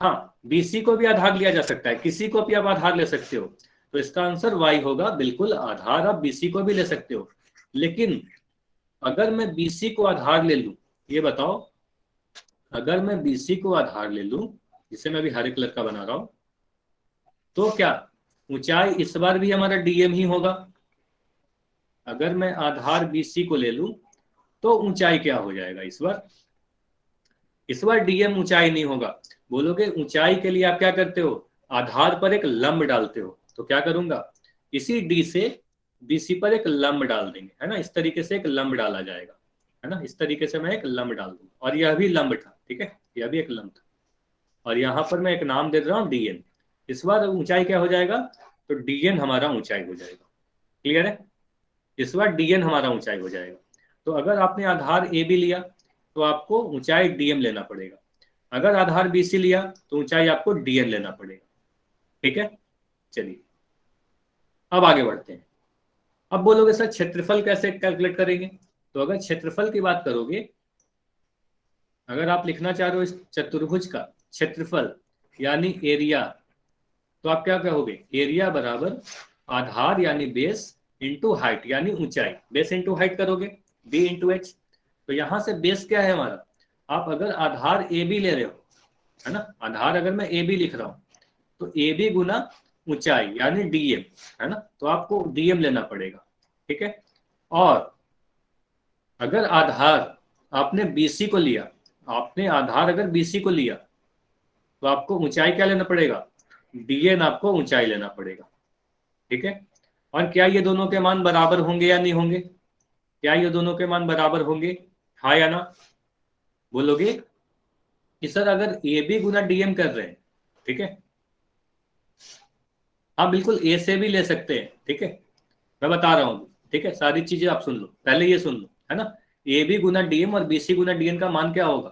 हाँ, BC को भी आधार लिया जा सकता है, किसी को भी आप आधार ले सकते हो। तो इसका आंसर Y होगा, बिल्कुल आधार आप BC को भी ले सकते हो। लेकिन अगर मैं BC को आधार ले लूं, ये बताओ, अगर मैं BC को आधार ले लूं, जिसे मैं अभी हरे कलर का बना रहा हूं, तो क्या ऊंचाई इस बार भी हमारा DM ही होगा? अगर मैं आधार BC को ले लूं तो ऊंचाई क्या हो जाएगा इस बार? इस बार DM ऊंचाई नहीं होगा। बोलोगे ऊंचाई के लिए आप क्या करते हो? आधार पर एक लंब डालते हो। तो क्या करूंगा, इसी D से BC पर एक लंब डाल देंगे, है ना। इस तरीके से एक लंब डाला जाएगा, है ना। इस तरीके से मैं एक लंब डाल दूंगा और यह भी लंब था, ठीक है, यह भी एक लंब था। और यहां पर मैं एक नाम दे रहा हूं DN। इस बार ऊंचाई क्या हो जाएगा? तो DN हमारा ऊंचाई हो जाएगा। क्लियर है? इस बार DN हमारा ऊंचाई हो जाएगा। तो अगर आपने आधार AB लिया तो आपको ऊंचाई DM लेना पड़ेगा। अगर आधार BC लिया तो ऊंचाई आपको DN लेना पड़ेगा, ठीक है। चलिए अब आगे बढ़ते हैं। अब बोलोगे सर क्षेत्रफल कैसे कैलकुलेट करेंगे? तो अगर क्षेत्रफल की बात करोगे, अगर आप लिखना चाह रहे हो इस चतुर्भुज का क्षेत्रफल यानी एरिया, तो आप क्या कहोगे? एरिया बराबर आधार यानी बेस इंटू हाइट यानी ऊंचाई, बेस इंटू हाइट करोगे, B इंटू H। तो यहां से बेस क्या है हमारा? आप अगर आधार AB ले रहे हो, है ना, आधार अगर मैं AB लिख रहा हूं तो AB गुना ऊंचाई यानी DM, है ना। तो आपको DM लेना पड़ेगा, ठीक है। और अगर आधार आपने BC को लिया, आपने आधार अगर BC को लिया तो आपको ऊंचाई क्या लेना पड़ेगा? DN आपको ऊंचाई लेना पड़ेगा, ठीक है। और क्या ये दोनों के मान बराबर होंगे या नहीं होंगे? क्या ये दोनों के मान बराबर होंगे, हाँ या ना? बोलोगे कि सर अगर AB गुना DM कर रहे हैं, ठीक है, हाँ बिल्कुल A से भी ले सकते हैं, ठीक है, मैं बता रहा हूँ, ठीक है। सारी चीजें आप सुन लो, पहले ये सुन लो, है ना। AB गुना DM और BC गुना DN का मान क्या होगा?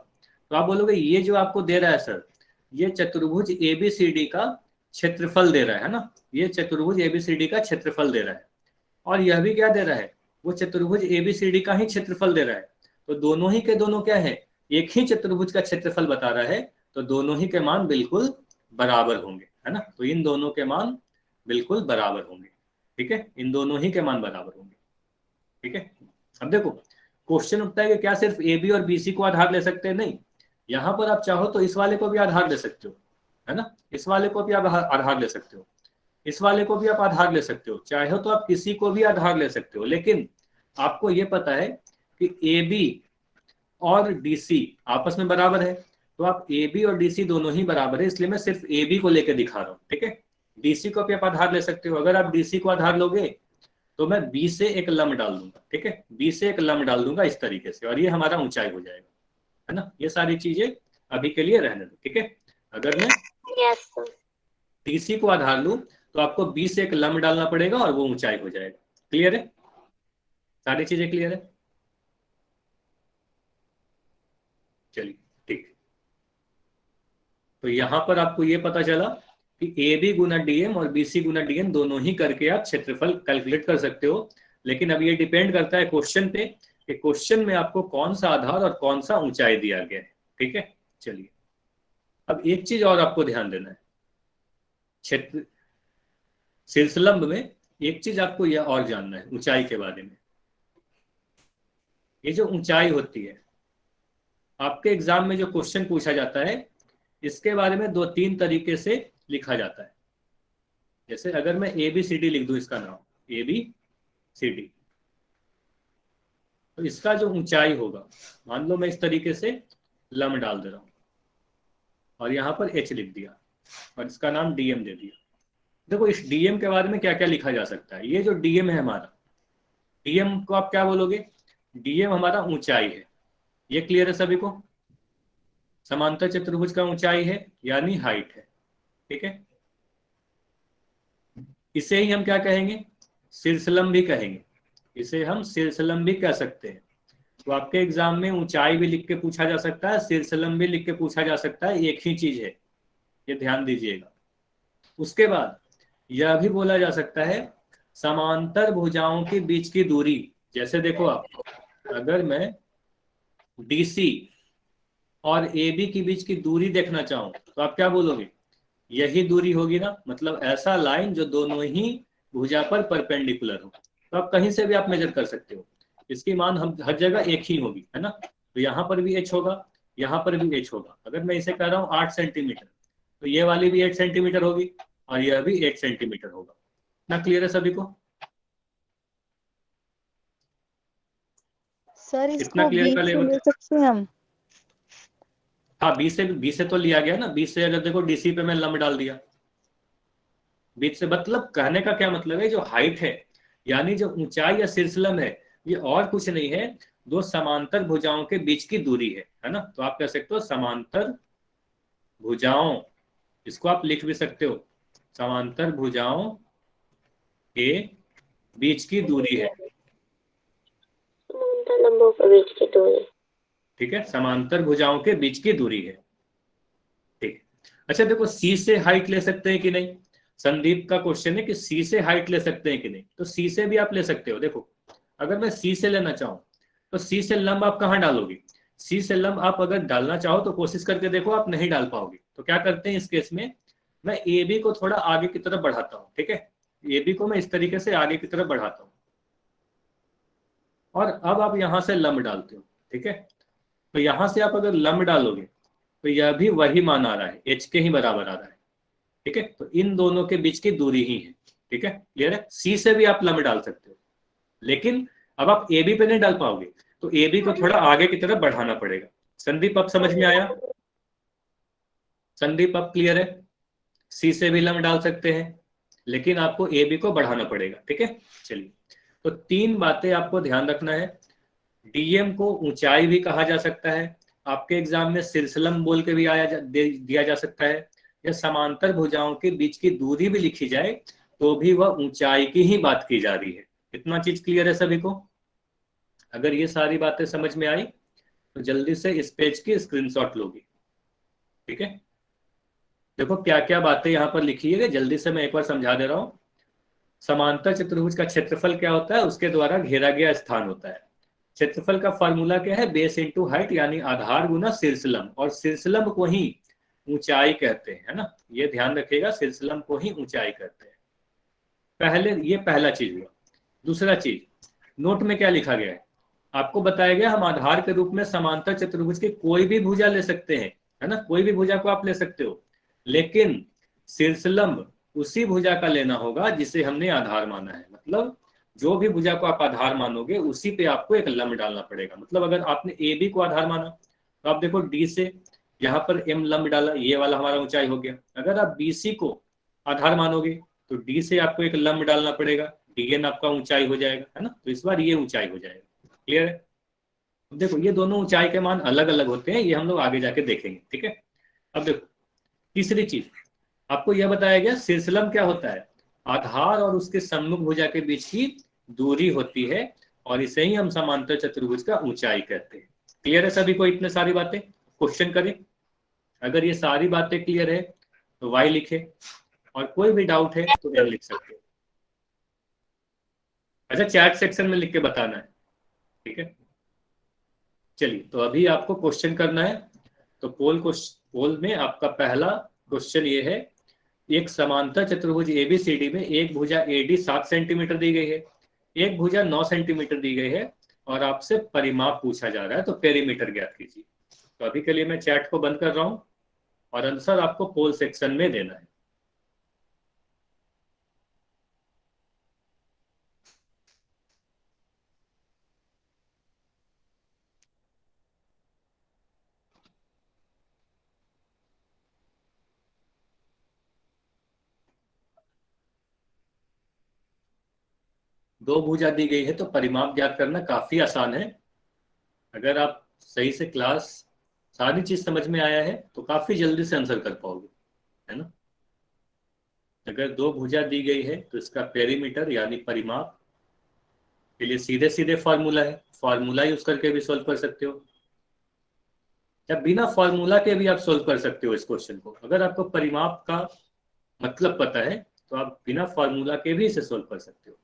तो आप बोलोगे ये जो आपको दे रहा है सर, ये चतुर्भुज ABCD का क्षेत्रफल दे रहा है ना, ये चतुर्भुज ABCD का क्षेत्रफल दे रहा है। और यह भी क्या दे रहा है? वो चतुर्भुज ABCD का ही क्षेत्रफल दे रहा है। तो दोनों ही के दोनों क्या है? एक ही चतुर्भुज का क्षेत्रफल बता रहा है। तो दोनों ही के मान बिल्कुल बराबर होंगे, है ना। तो इन दोनों के मान बिल्कुल बराबर होंगे, ठीक है, इन दोनों ही के मान बराबर होंगे, ठीक है। अब देखो क्वेश्चन उठता है कि क्या सिर्फ AB और BC को आधार ले सकते हैं? नहीं, यहां पर आप चाहो तो इस वाले को भी आधार ले सकते हो, है ना, इस वाले को भी आप आधार ले सकते हो, इस वाले को भी आप आधार ले सकते हो, चाहे तो आप किसी को भी आधार ले सकते हो। लेकिन आपको ये पता है कि AB और DC आपस में बराबर है, तो आप AB और DC दोनों ही बराबर है, इसलिए मैं सिर्फ AB को लेकर दिखा रहा हूँ, ठीक है। DC को भी आप आधार ले सकते हो। अगर आप DC को आधार लोगे तो मैं B से एक लंब डाल दूंगा, ठीक है, B से एक लंब डाल दूंगा इस तरीके से, और ये हमारा ऊंचाई हो जाएगा, है ना। ये सारी चीजें अभी के लिए रहने दो, ठीक है। अगर मैं DC को आधार लूं तो आपको B से एक लंब डालना पड़ेगा और वो ऊंचाई हो जाएगा। क्लियर है? सारी चीजें क्लियर है? चलिए ठीक। तो यहां पर आपको ये पता चला कि AB गुना DM और BC गुना DN दोनों ही करके आप क्षेत्रफल कैलकुलेट कर सकते हो। लेकिन अब ये डिपेंड करता है क्वेश्चन पे कि क्वेश्चन में आपको कौन सा आधार और कौन सा ऊंचाई दिया गया है, ठीक है। चलिए अब एक चीज और आपको ध्यान देना है, क्षेत्र शीर्षलंब में एक चीज आपको यह और जानना है ऊंचाई के बारे में। ये जो ऊंचाई होती है, आपके एग्जाम में जो क्वेश्चन पूछा जाता है, इसके बारे में 2-3 तरीके से लिखा जाता है। जैसे अगर मैं ABCD लिख दूं, इसका नाम ABCD, तो इसका जो ऊंचाई होगा, मान लो मैं इस तरीके से लंब डाल दे रहा हूं और यहां पर H लिख दिया और इसका नाम DM दे दिया। देखो इस DM के बारे में क्या क्या लिखा जा सकता है। ये जो DM है हमारा, DM को आप क्या बोलोगे? DM हमारा ऊंचाई है। ये क्लियर है सभी को? समांतर चतुर्भुज का ऊंचाई है यानी हाइट है, ठीक है। इसे ही हम क्या कहेंगे? शीर्षलंब भी कहेंगे। इसे हम शीर्षलंब भी कह सकते हैं। तो आपके एग्जाम में ऊंचाई भी लिख के पूछा जा सकता है, शीर्षलंब भी लिख के पूछा जा सकता है, एक ही चीज है, ये ध्यान दीजिएगा। उसके बाद यह भी बोला जा सकता है समांतर भुजाओं के बीच की दूरी। जैसे देखो आप, अगर मैं DC और AB के बीच की दूरी देखना चाहूं तो आप क्या बोलोगे? यही दूरी होगी ना, मतलब ऐसा लाइन जो दोनों ही भुजा पर परपेंडिकुलर हो। तो आप कहीं से भी आप मेजर कर सकते हो, इसकी मान हम हर जगह एक ही होगी, है ना। तो यहाँ पर भी H होगा, यहाँ पर भी H होगा। अगर मैं इसे कह रहा हूँ 8 सेंटीमीटर, तो ये वाली भी 8 सेंटीमीटर होगी और यह भी 8 सेंटीमीटर होगा। ना क्लियर है सभी को? सर इतना इसको क्लियर 20 कर ले से ले बच्चे? सकते हैं हम? हाँ, 20 से तो लिया गया ना। 20 से अगर देखो DC पे मैं लंब डाल दिया, 20 से मतलब कहने का क्या मतलब है, जो हाइट है यानी जो ऊंचाई या शीर्षलंब है, ये और कुछ नहीं है, दो समांतर भुजाओं के बीच की दूरी है ना। तो आप कह सकते हो समांतर भुजाओं, इसको आप लिख भी सकते हो, समांतर भुजाओं के बीच की दूरी है, समांतर लंबों के बीच की दूरी। ठीक है, समांतर भुजाओं के बीच की दूरी है, ठीक। अच्छा देखो, C से हाइट ले सकते हैं कि नहीं? संदीप का क्वेश्चन है कि C से हाइट ले सकते हैं कि नहीं। तो C से भी आप ले सकते हो। देखो अगर मैं C से लेना चाहूं तो C से लंब आप कहाँ डालोगे? C से लंब आप अगर डालना चाहो तो कोशिश करके देखो, आप नहीं डाल पाओगे। तो क्या करते हैं इस केस में, मैं AB को थोड़ा आगे की तरफ बढ़ाता हूँ, ठीक है। AB को मैं इस तरीके से आगे की तरफ बढ़ाता हूँ और अब आप यहां से लंब डालते हो, ठीक है। तो यहां से आप अगर लंब डालोगे तो यह भी वही मान आ रहा है, H के ही बराबर आ रहा है, ठीक है। तो इन दोनों के बीच की दूरी ही है, ठीक है। क्लियर है? C से भी आप लंब डाल सकते हो, लेकिन अब आप AB पे नहीं डाल पाओगे, तो AB को थोड़ा आगे की तरफ बढ़ाना पड़ेगा। संदीप अब समझ में आया? संदीप अब क्लियर है? C से भी लंब डाल सकते हैं, लेकिन आपको AB को बढ़ाना पड़ेगा, ठीक है। चलिए, तो 3 बातें आपको ध्यान रखना है। DM को ऊंचाई भी कहा जा सकता है, आपके एग्जाम में शीर्षलंब बोल के भी दिया जा सकता है, या समांतर भुजाओं के बीच की दूरी भी लिखी जाए तो भी वह ऊंचाई की ही बात की जा रही है। इतना चीज क्लियर है सभी को? अगर ये सारी बातें समझ में आई तो जल्दी से इस पेज की स्क्रीनशॉट लोगी, ठीक है। देखो क्या क्या बातें यहाँ पर लिखी है, जल्दी से मैं एक बार समझा दे रहा हूँ। समांतर चतुर्भुज का क्षेत्रफल क्या होता है? उसके द्वारा घेरा गया स्थान होता है। क्षेत्रफल का फॉर्मूला क्या है? बेस इंटू हाइट, यानी आधार गुना शीर्षलंब, और शीर्षलंब को ही ऊंचाई कहते हैं, है ना। ये ध्यान रखिएगा, शीर्षलंब को ही ऊंचाई कहते हैं। पहले ये पहला चीज हुआ। दूसरा चीज, नोट में क्या लिखा गया है? आपको बताया गया हम आधार के रूप में समांतर चतुर्भुज की कोई भी भुजा ले सकते हैं, है ना। कोई भी भुजा को आप ले सकते हो, लेकिन शीर्षलंब उसी भुजा का लेना होगा जिसे हमने आधार माना है। मतलब जो भी भुजा को आप आधार मानोगे उसी पे आपको एक लंब डालना पड़ेगा। मतलब अगर आपने AB को आधार माना तो आप देखो D से यहाँ पर M लंब डाला, ये वाला हमारा ऊंचाई हो गया। अगर आप BC को आधार मानोगे तो D से आपको एक लंब डालना पड़ेगा, DN आपका ऊंचाई हो जाएगा, है ना। तो इस बार ये ऊंचाई हो जाएगा। क्लियर है? देखो ये दोनों ऊंचाई के मान अलग अलग होते हैं, ये हम लोग आगे जाके देखेंगे, ठीक है। अब देखो तीसरी चीज, आपको यह बताया गया शीर्षलंब क्या होता है? आधार और उसके सम्मुख भुजा के बीच की दूरी होती है, और इसे ही हम समांतर चतुर्भुज का ऊंचाई कहते हैं। क्लियर है सभी को इतने सारी बातें? क्वेश्चन करें, अगर ये सारी बातें क्लियर है तो Y लिखे, और कोई भी डाउट है तो N लिख सकते हो। अच्छा, चैट सेक्शन में लिख के बताना है, ठीक है। चलिए, तो अभी आपको क्वेश्चन करना है। तो पोल में आपका पहला क्वेश्चन ये है एक समांतर चतुर्भुज एबीसीडी में एक भुजा एडी 7 सेंटीमीटर दी गई है, एक भुजा 9 सेंटीमीटर दी गई है, और आपसे परिमाप पूछा जा रहा है, तो पेरीमीटर ज्ञात कीजिए। तो अभी के लिए मैं चैट को बंद कर रहा हूं और आंसर आपको पोल सेक्शन में देना है। दो भुजा दी गई है तो परिमाप ज्ञात करना काफी आसान है। अगर आप सही से क्लास सारी चीज समझ में आया है तो काफी जल्दी से आंसर कर पाओगे, है ना। अगर दो भुजा दी गई है तो इसका पेरीमीटर यानी परिमाप के लिए सीधे सीधे फॉर्मूला है, फॉर्मूला यूज करके भी सोल्व कर सकते हो, या बिना फॉर्मूला के भी आप सोल्व कर सकते हो इस क्वेश्चन को। अगर आपको परिमाप का मतलब पता है तो आप बिना फॉर्मूला के भी इसे सोल्व कर सकते हो।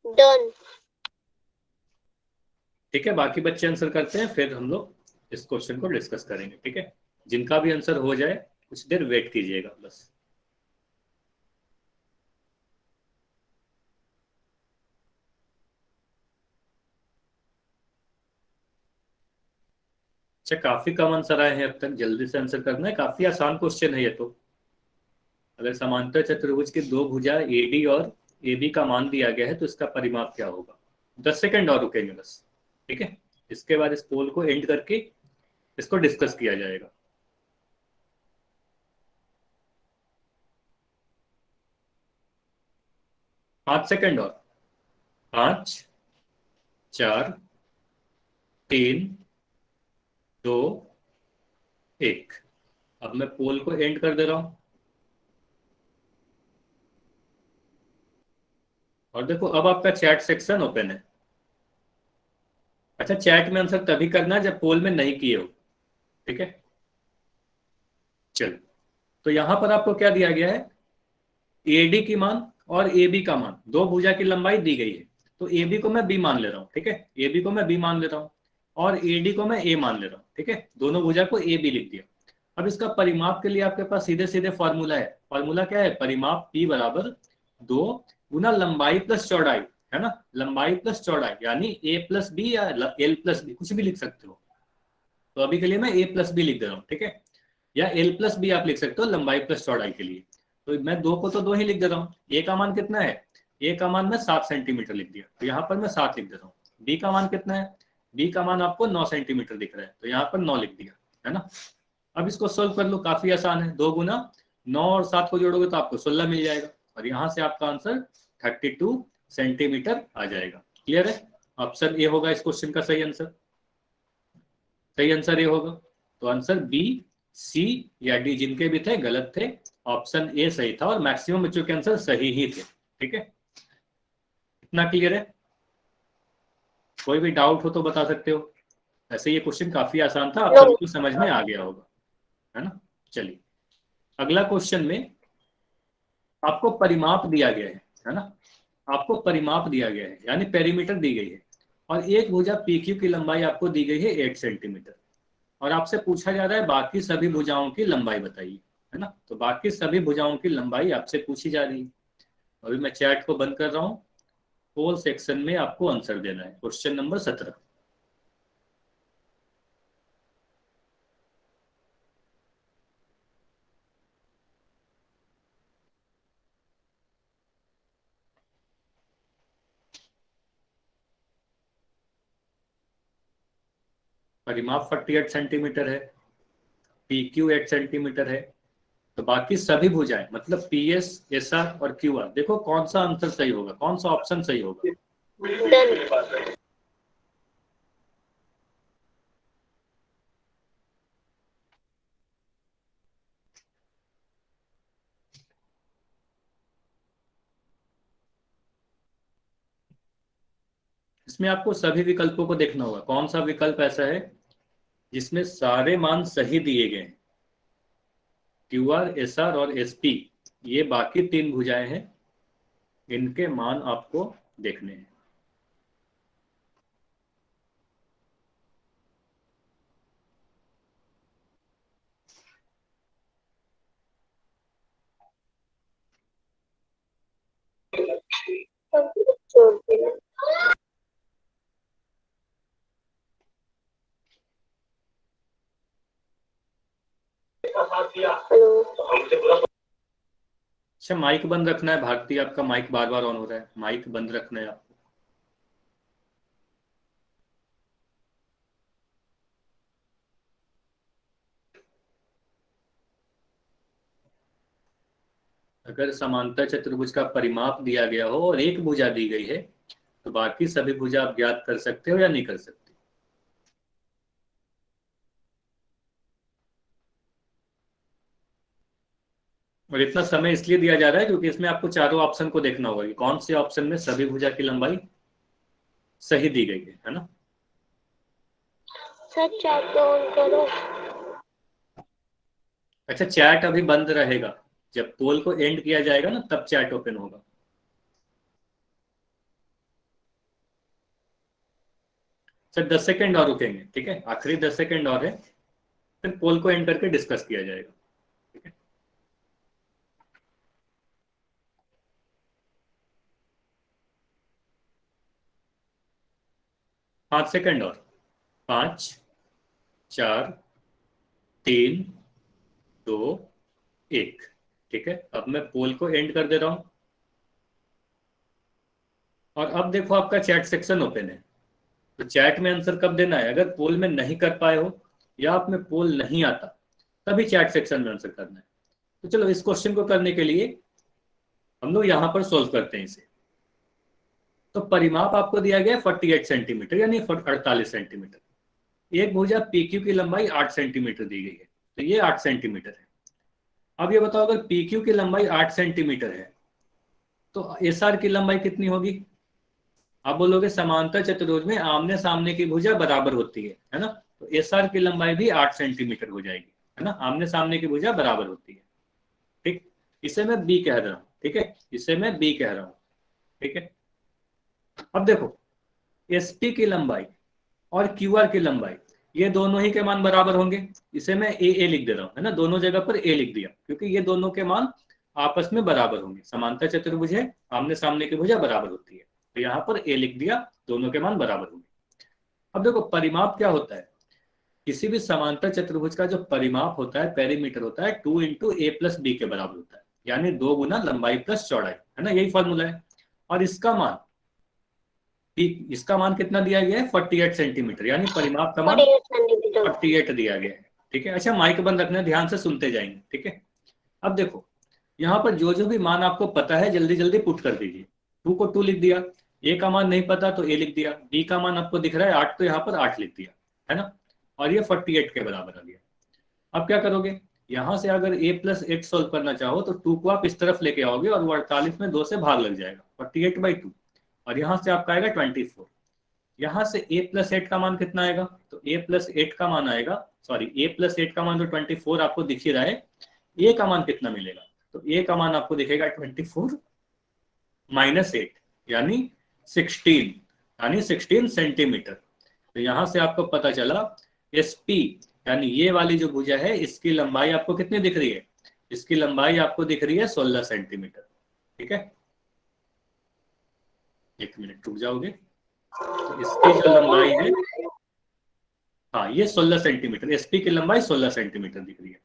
डन। ठीक है, बाकी बच्चे आंसर करते हैं, फिर हम लोग इस क्वेश्चन को डिस्कस करेंगे। ठीक है, जिनका भी आंसर हो जाए कुछ देर वेट कीजिएगा बस। अच्छा, काफी कम आंसर आए हैं अब तक, जल्दी से आंसर करना है, काफी आसान क्वेश्चन है ये तो। अगर समांतर चतुर्भुज की दो भुजा एडी और एबी का मान दिया गया है तो इसका परिमाप क्या होगा। 10 सेकंड और रुकेंगे बस। ठीक है, इसके बाद इस पोल को एंड करके इसको डिस्कस किया जाएगा। 5 सेकंड और। 5, 4, 3, 2, 1। अब मैं पोल को एंड कर दे रहा हूं और देखो अब आपका चैट सेक्शन ओपन है। अच्छा, चैट में आंसर तभी करना है जब पोल में नहीं किए हो। ठीक है, चलो। तो यहां पर आपको क्या दिया गया है, एडी की मान और ए बी का मान, दो भुजा की लंबाई दी गई है। तो ए बी को मैं बी मान ले रहा हूँ, ठीक है, ए बी को मैं बी मान ले रहा हूँ, और ए डी को मैं ए मान ले रहा हूँ। ठीक है, दोनों भुजा को ए बी लिख दिया। अब इसका परिमाप के लिए आपके पास सीधे सीधे फॉर्मूला है। फॉर्मूला क्या है, परिमाप P बराबर 2 गुना लंबाई प्लस चौड़ाई, है ना, लंबाई प्लस चौड़ाई, यानी ए प्लस बी या एल प्लस बी, कुछ भी लिख सकते हो। तो अभी के लिए मैं ए प्लस बी लिख दे रहा हूँ, ठीक है, या एल प्लस बी आप लिख सकते हो लंबाई प्लस चौड़ाई के लिए। तो मैं दो को तो दो ही लिख दे रहा हूँ। ए का मान कितना है, ए का मान मैं 7 सेंटीमीटर लिख दिया, तो यहाँ पर मैं 7 लिख दे रहा हूँ। बी का मान कितना है, बी का मान आपको 9 सेंटीमीटर दिख रहा है, तो यहाँ पर 9 लिख दिया, है ना। अब इसको सोल्व कर लो, काफी आसान है। 2 गुना 9 और 7 को जोड़ोगे तो आपको 16 मिल जाएगा, और यहाँ से आपका आंसर 32 सेंटीमीटर आ जाएगा। क्लियर है, ऑप्शन ए होगा इस क्वेश्चन का सही आंसर। सही आंसर ये होगा। तो आंसर बी, सी या डी जिनके भी थे गलत थे, ऑप्शन ए सही था, और मैक्सिमम बच्चों के आंसर सही ही थे। ठीक है, इतना क्लियर है। कोई भी डाउट हो तो बता सकते हो। ऐसे ये क्वेश्चन काफी आसान था, आप नो। सभी को समझ में आ गया होगा, है ना। चलिए, अगला क्वेश्चन में आपको परिमाप दिया गया है ना, आपको परिमाप दिया गया है यानी पेरीमीटर दी गई है, और एक भुजा पी क्यू की लंबाई आपको दी गई है 8 सेंटीमीटर, और आपसे पूछा जा रहा है बाकी सभी भुजाओं की लंबाई बताइए, है ना। तो बाकी सभी भुजाओं की लंबाई आपसे पूछी जा रही है। अभी मैं चैट को बंद कर रहा हूँ, पोल सेक्शन में आपको आंसर देना है, क्वेश्चन नंबर 17। परिमाप 48 सेंटीमीटर है, पी क्यू 8 सेंटीमीटर है, तो बाकी सभी भुजाएं मतलब पी एस, एस आर और क्यू आर, देखो कौन सा आंसर सही होगा, कौन सा ऑप्शन सही होगा। डन। इसमें इसमें आपको सभी विकल्पों को देखना होगा, कौन सा विकल्प ऐसा है जिसमें सारे मान सही दिए गए हैं। क्यू आर, एस आर और एस पी, ये बाकी 3 भुजाएं हैं, इनके मान आपको देखने हैं। छोड़ देना। हेलो। अच्छा, माइक बंद रखना है भारती, आपका माइक बार बार ऑन हो रहा है, माइक बंद रखना है आपको। अगर समांतर चतुर्भुज का परिमाप दिया गया हो और एक भुजा दी गई है तो बाकी सभी भुजा आप ज्ञात कर सकते हो या नहीं कर सकते। और इतना समय इसलिए दिया जा रहा है क्योंकि इसमें आपको चारों ऑप्शन को देखना होगा कि कौन से ऑप्शन में सभी भुजा की लंबाई सही दी गई है ना। सर चैट ऑन करो। अच्छा, चैट अभी बंद रहेगा, जब पोल को एंड किया जाएगा ना तब चैट ओपन होगा। सर 10 सेकंड और रुकेंगे, ठीक है, आखिरी 10 सेकंड और है, फिर पोल को एंड करके डिस्कस किया जाएगा, ठीक है। 5 सेकंड और, 5, 4, 3, 2, 1, ठीक है। अब मैं पोल को एंड कर दे रहा हूं और अब देखो आपका चैट सेक्शन ओपन है। तो चैट में आंसर कब देना है, अगर पोल में नहीं कर पाए हो या आप में पोल नहीं आता तभी चैट सेक्शन में आंसर करना है। तो चलो इस क्वेश्चन को करने के लिए हम लोग यहां पर सोल्व करते हैं इसे। तो परिमाप आपको दिया गया 48 सेंटीमीटर यानी 48 सेंटीमीटर। एक भुजा PQ की लंबाई 8 सेंटीमीटर दी गई है, तो ये 8 सेंटीमीटर है। अब ये बताओ अगर PQ की लंबाई 8 सेंटीमीटर है तो SR की लंबाई कितनी होगी। आप बोलोगे समांतर चतुर्भुज में आमने सामने की भुजा बराबर होती है ना, तो SR की लंबाई भी 8 सेंटीमीटर हो जाएगी, है ना, आमने सामने की भुजा बराबर होती है। ठीक, इसे मैं B कह रहा हूं, ठीक है, इसे मैं B कह रहा हूं, ठीक है। अब देखो SP की लंबाई और QR की लंबाई, ये दोनों ही के मान बराबर होंगे, इसे मैं AA लिख दे रहा हूं, है ना, दोनों जगह पर A लिख दिया क्योंकि ये दोनों के मान आपस में बराबर होंगे। समांतर चतुर्भुज है, आमने सामने की भुजा बराबर होती है, तो यहाँ पर A लिख दिया, दोनों के मान बराबर होंगे। अब देखो परिमाप क्या होता है, किसी भी समांतर चतुर्भुज का जो परिमाप होता है, पेरीमीटर होता है, 2 × A + B के बराबर होता है, यानी 2 गुना लंबाई प्लस चौड़ाई, है ना, यही फॉर्मूला है। और इसका मान कितना दिया गया है 48 सेंटीमीटर, यानी परिमाप का मान 48 दिया गया है, ठीक है। अच्छा, माइक बंद रखना, ध्यान से सुनते जाएंगे, ठीक है। अब देखो यहाँ पर जो जो भी मान आपको पता है जल्दी जल्दी पुट कर दीजिए। 2 को 2 लिख दिया, A का मान नहीं पता तो A लिख दिया, B का मान आपको दिख रहा है 8 तो यहाँ पर 8 लिख दिया, है ना, और ये 48 के बराबर आ गया। अब क्या करोगे, यहाँ से अगर A + 8 सोल्व करना चाहो तो 2 को आप इस तरफ लेके आओगे और वो 48 में 2 से भाग लग जाएगा, 48/2, और यहाँ से आपका आएगा 24। यहाँ से A + 8 का मान कितना आएगा, तो A + 8 का मान आएगा, सॉरी A + 8 का मान तो 24 आपको दिख ही रहा है, A का मान कितना मिलेगा, तो A का मान आपको दिखेगा 24 - 8 यानी 16 सेंटीमीटर। तो यहां से आपको पता चला SP यानी ये वाली जो भुजा है इसकी लंबाई आपको कितनी दिख रही है, इसकी लंबाई आपको दिख रही है 16 सेंटीमीटर, ठीक है। 1 मिनट रुक जाओगे, तो इसकी जो लंबाई है, हाँ ये 16 सेंटीमीटर, SP की लंबाई 16 सेंटीमीटर दिख रही है।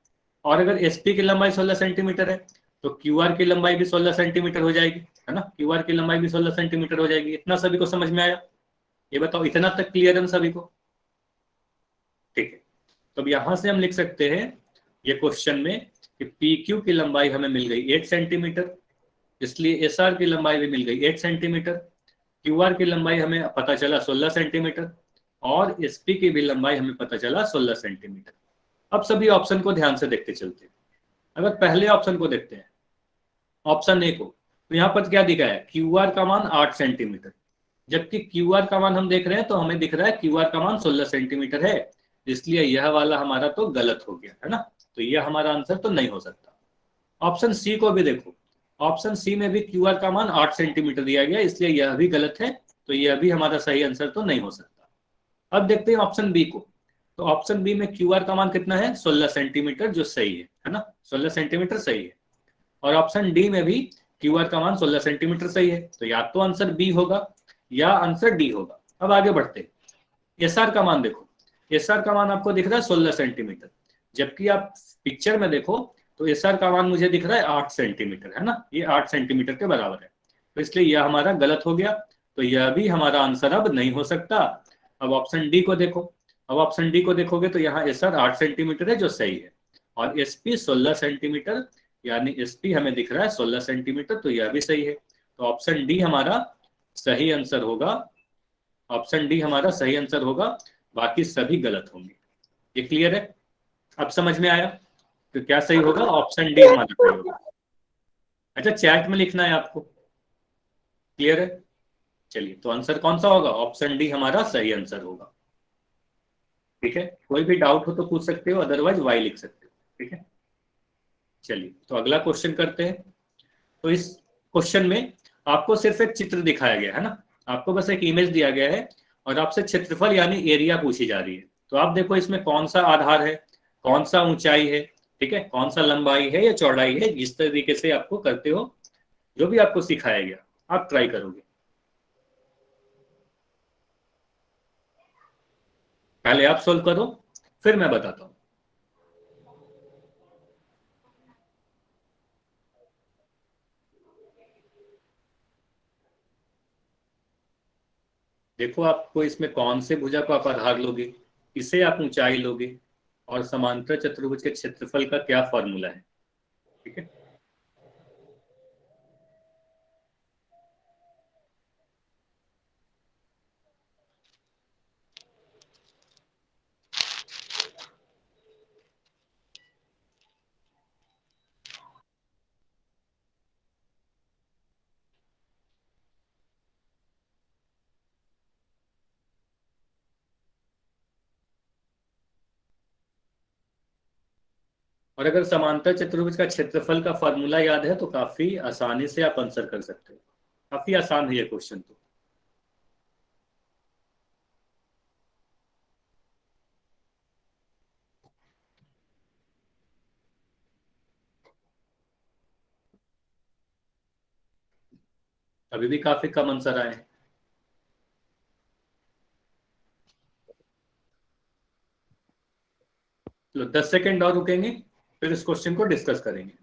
और अगर SP की लंबाई 16 सेंटीमीटर है तो QR की लंबाई भी 16 सेंटीमीटर हो जाएगी, है ना, QR की लंबाई भी 16 सेंटीमीटर हो जाएगी। इतना सभी को समझ में आया, ये बताओ इतना तक क्लियर है सभी को, ठीक है। तो अब यहां से हम लिख सकते हैं ये क्वेश्चन में कि PQ की लंबाई हमें मिल गई 8 सेंटीमीटर, इसलिए SR की लंबाई भी मिल गई 8 सेंटीमीटर, QR की लंबाई हमें पता चला 16 सेंटीमीटर और SP की भी लंबाई हमें पता चला 16 सेंटीमीटर। अब सभी ऑप्शन को ध्यान से देखते चलते हैं। अगर पहले ऑप्शन को देखते हैं, ऑप्शन A को, तो यहाँ पर क्या दिखा है, QR का मान 8 सेंटीमीटर, जबकि क्यू आर का मान हम देख रहे हैं तो हमें दिख रहा है क्यू आर का मान 16 सेंटीमीटर है, इसलिए यह वाला हमारा तो गलत हो गया है ना, तो यह हमारा आंसर तो नहीं हो सकता। ऑप्शन सी को भी देखो, ऑप्शन सी में भी क्यू आर का मान 8 सेंटीमीटर दिया गया, इसलिए यह भी गलत है, तो यह भी हमारा सही आंसर तो नहीं हो सकता। अब देखते हैं ऑप्शन बी को, तो ऑप्शन बी में क्यू आर का मान कितना है, 16 सेंटीमीटर, जो सही है ना, 16 सेंटीमीटर सही है। और ऑप्शन डी में भी क्यू आर का मान 16 सेंटीमीटर सही है, तो या तो आंसर बी होगा या आंसर डी होगा। अब आगे बढ़ते हैं, एस आर का मान देखो, एस आर का मान आपको दिख रहा है 16 सेंटीमीटर, जबकि आप पिक्चर में देखो तो एस आर का मान मुझे दिख रहा है 8 सेंटीमीटर, है ना, ये 8 सेंटीमीटर के बराबर है, तो इसलिए यह हमारा गलत हो गया, तो यह भी हमारा आंसर अब नहीं हो सकता। अब ऑप्शन डी को देखो, अब ऑप्शन डी को देखोगे तो यहाँ एस आर 8 सेंटीमीटर है जो सही है, और एस पी 16 सेंटीमीटर, यानी एस पी हमें दिख रहा है 16 सेंटीमीटर, तो यह भी सही है, तो ऑप्शन डी हमारा सही आंसर होगा, ऑप्शन डी हमारा सही आंसर होगा, बाकी सभी गलत होंगे। ये क्लियर है, अब समझ में आया, तो क्या सही होगा, ऑप्शन डी हमारा सही होगा। अच्छा, चैट में लिखना है आपको, क्लियर है, चलिए, तो आंसर कौन सा होगा, ऑप्शन डी हमारा सही आंसर होगा। ठीक है, कोई भी डाउट हो तो पूछ सकते हो, अदरवाइज वाई लिख सकते हो। ठीक है, चलिए तो अगला क्वेश्चन करते हैं। तो इस क्वेश्चन में आपको सिर्फ एक चित्र दिखाया गया है ना, आपको बस एक इमेज दिया गया है और आपसे क्षेत्रफल यानी एरिया पूछी जा रही है। तो आप देखो इसमें कौन सा आधार है, कौन सा ऊंचाई है, ठीक है, कौन सा लंबाई है या चौड़ाई है, जिस तरीके से आपको करते हो, जो भी आपको सिखाया गया आप ट्राई करोगे। पहले आप सोल्व करो, फिर मैं बताता हूं। देखो आपको इसमें कौन से भुजा को आप आधार लोगे, इसे आप ऊंचाई लोगे, और समांतर चतुर्भुज के क्षेत्रफल का क्या फॉर्मूला है। ठीक है, और अगर समांतर चतुर्भुज का क्षेत्रफल का फॉर्मूला याद है तो काफी आसानी से आप आंसर कर सकते हो, काफी आसान है ये क्वेश्चन तो। अभी भी काफी कम आंसर आए हैं। चलो 10 सेकेंड और रुकेंगे, फिर इस क्वेश्चन को डिस्कस करेंगे।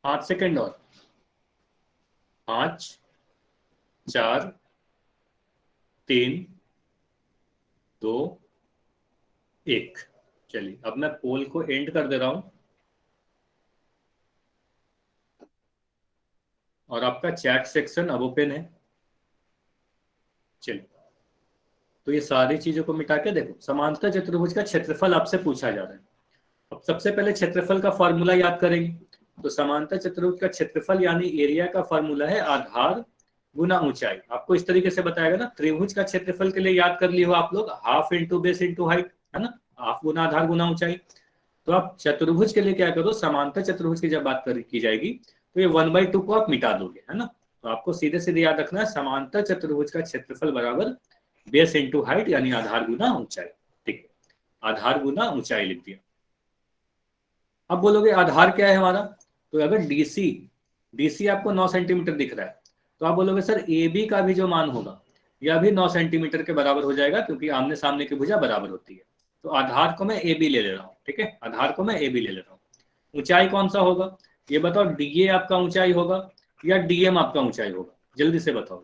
पांच सेकेंड और, 5 4 3 2 1। चलिए अब मैं पोल को एंड कर दे रहा हूं और आपका चैट सेक्शन अब ओपन है। चलिए, तो ये सारी चीजों को मिटा के देखो, समांतर चतुर्भुज का क्षेत्रफल आपसे पूछा जा रहा है। अब सबसे पहले क्षेत्रफल का फॉर्मूला याद करेंगे, तो समांतर चतुर्भुज का क्षेत्रफल यानी एरिया का फॉर्मूला है आधार गुना ऊंचाई। आपको इस तरीके से बताएगा ना, त्रिभुज का क्षेत्रफल के लिए याद कर लिए हो आप लोग, half into base into height, है ना, हाफ गुना आधार गुना ऊंचाई। तो आप चतुर्भुज के लिए क्या करो, समांतर चतुर्भुज की जब बात की जाएगी तो ये 1/2 को आप मिटा दोगे, है ना। तो आपको सीधे सीधे याद रखना है, समांतर चतुर्भुज का क्षेत्रफल बराबर बेस इंटू हाइट यानी आधार गुना ऊंचाई। ठीक है, आधार गुना ऊंचाई लिख दिया। अब बोलोगे आधार क्या है हमारा, तो अगर डीसी आपको 9 सेंटीमीटर दिख रहा है तो आप बोलोगे सर ए बी का भी जो मान होगा यह भी 9 सेंटीमीटर के बराबर हो जाएगा, क्योंकि आमने सामने की भुजा बराबर होती है। तो आधार को मैं ए बी ले रहा हूँ, ठीक है, आधार को मैं ए बी ले रहा हूँ। ऊंचाई कौन सा होगा, ये बताओ, डीए आपका ऊंचाई होगा या डीएम आपका ऊंचाई होगा, जल्दी से बताओ।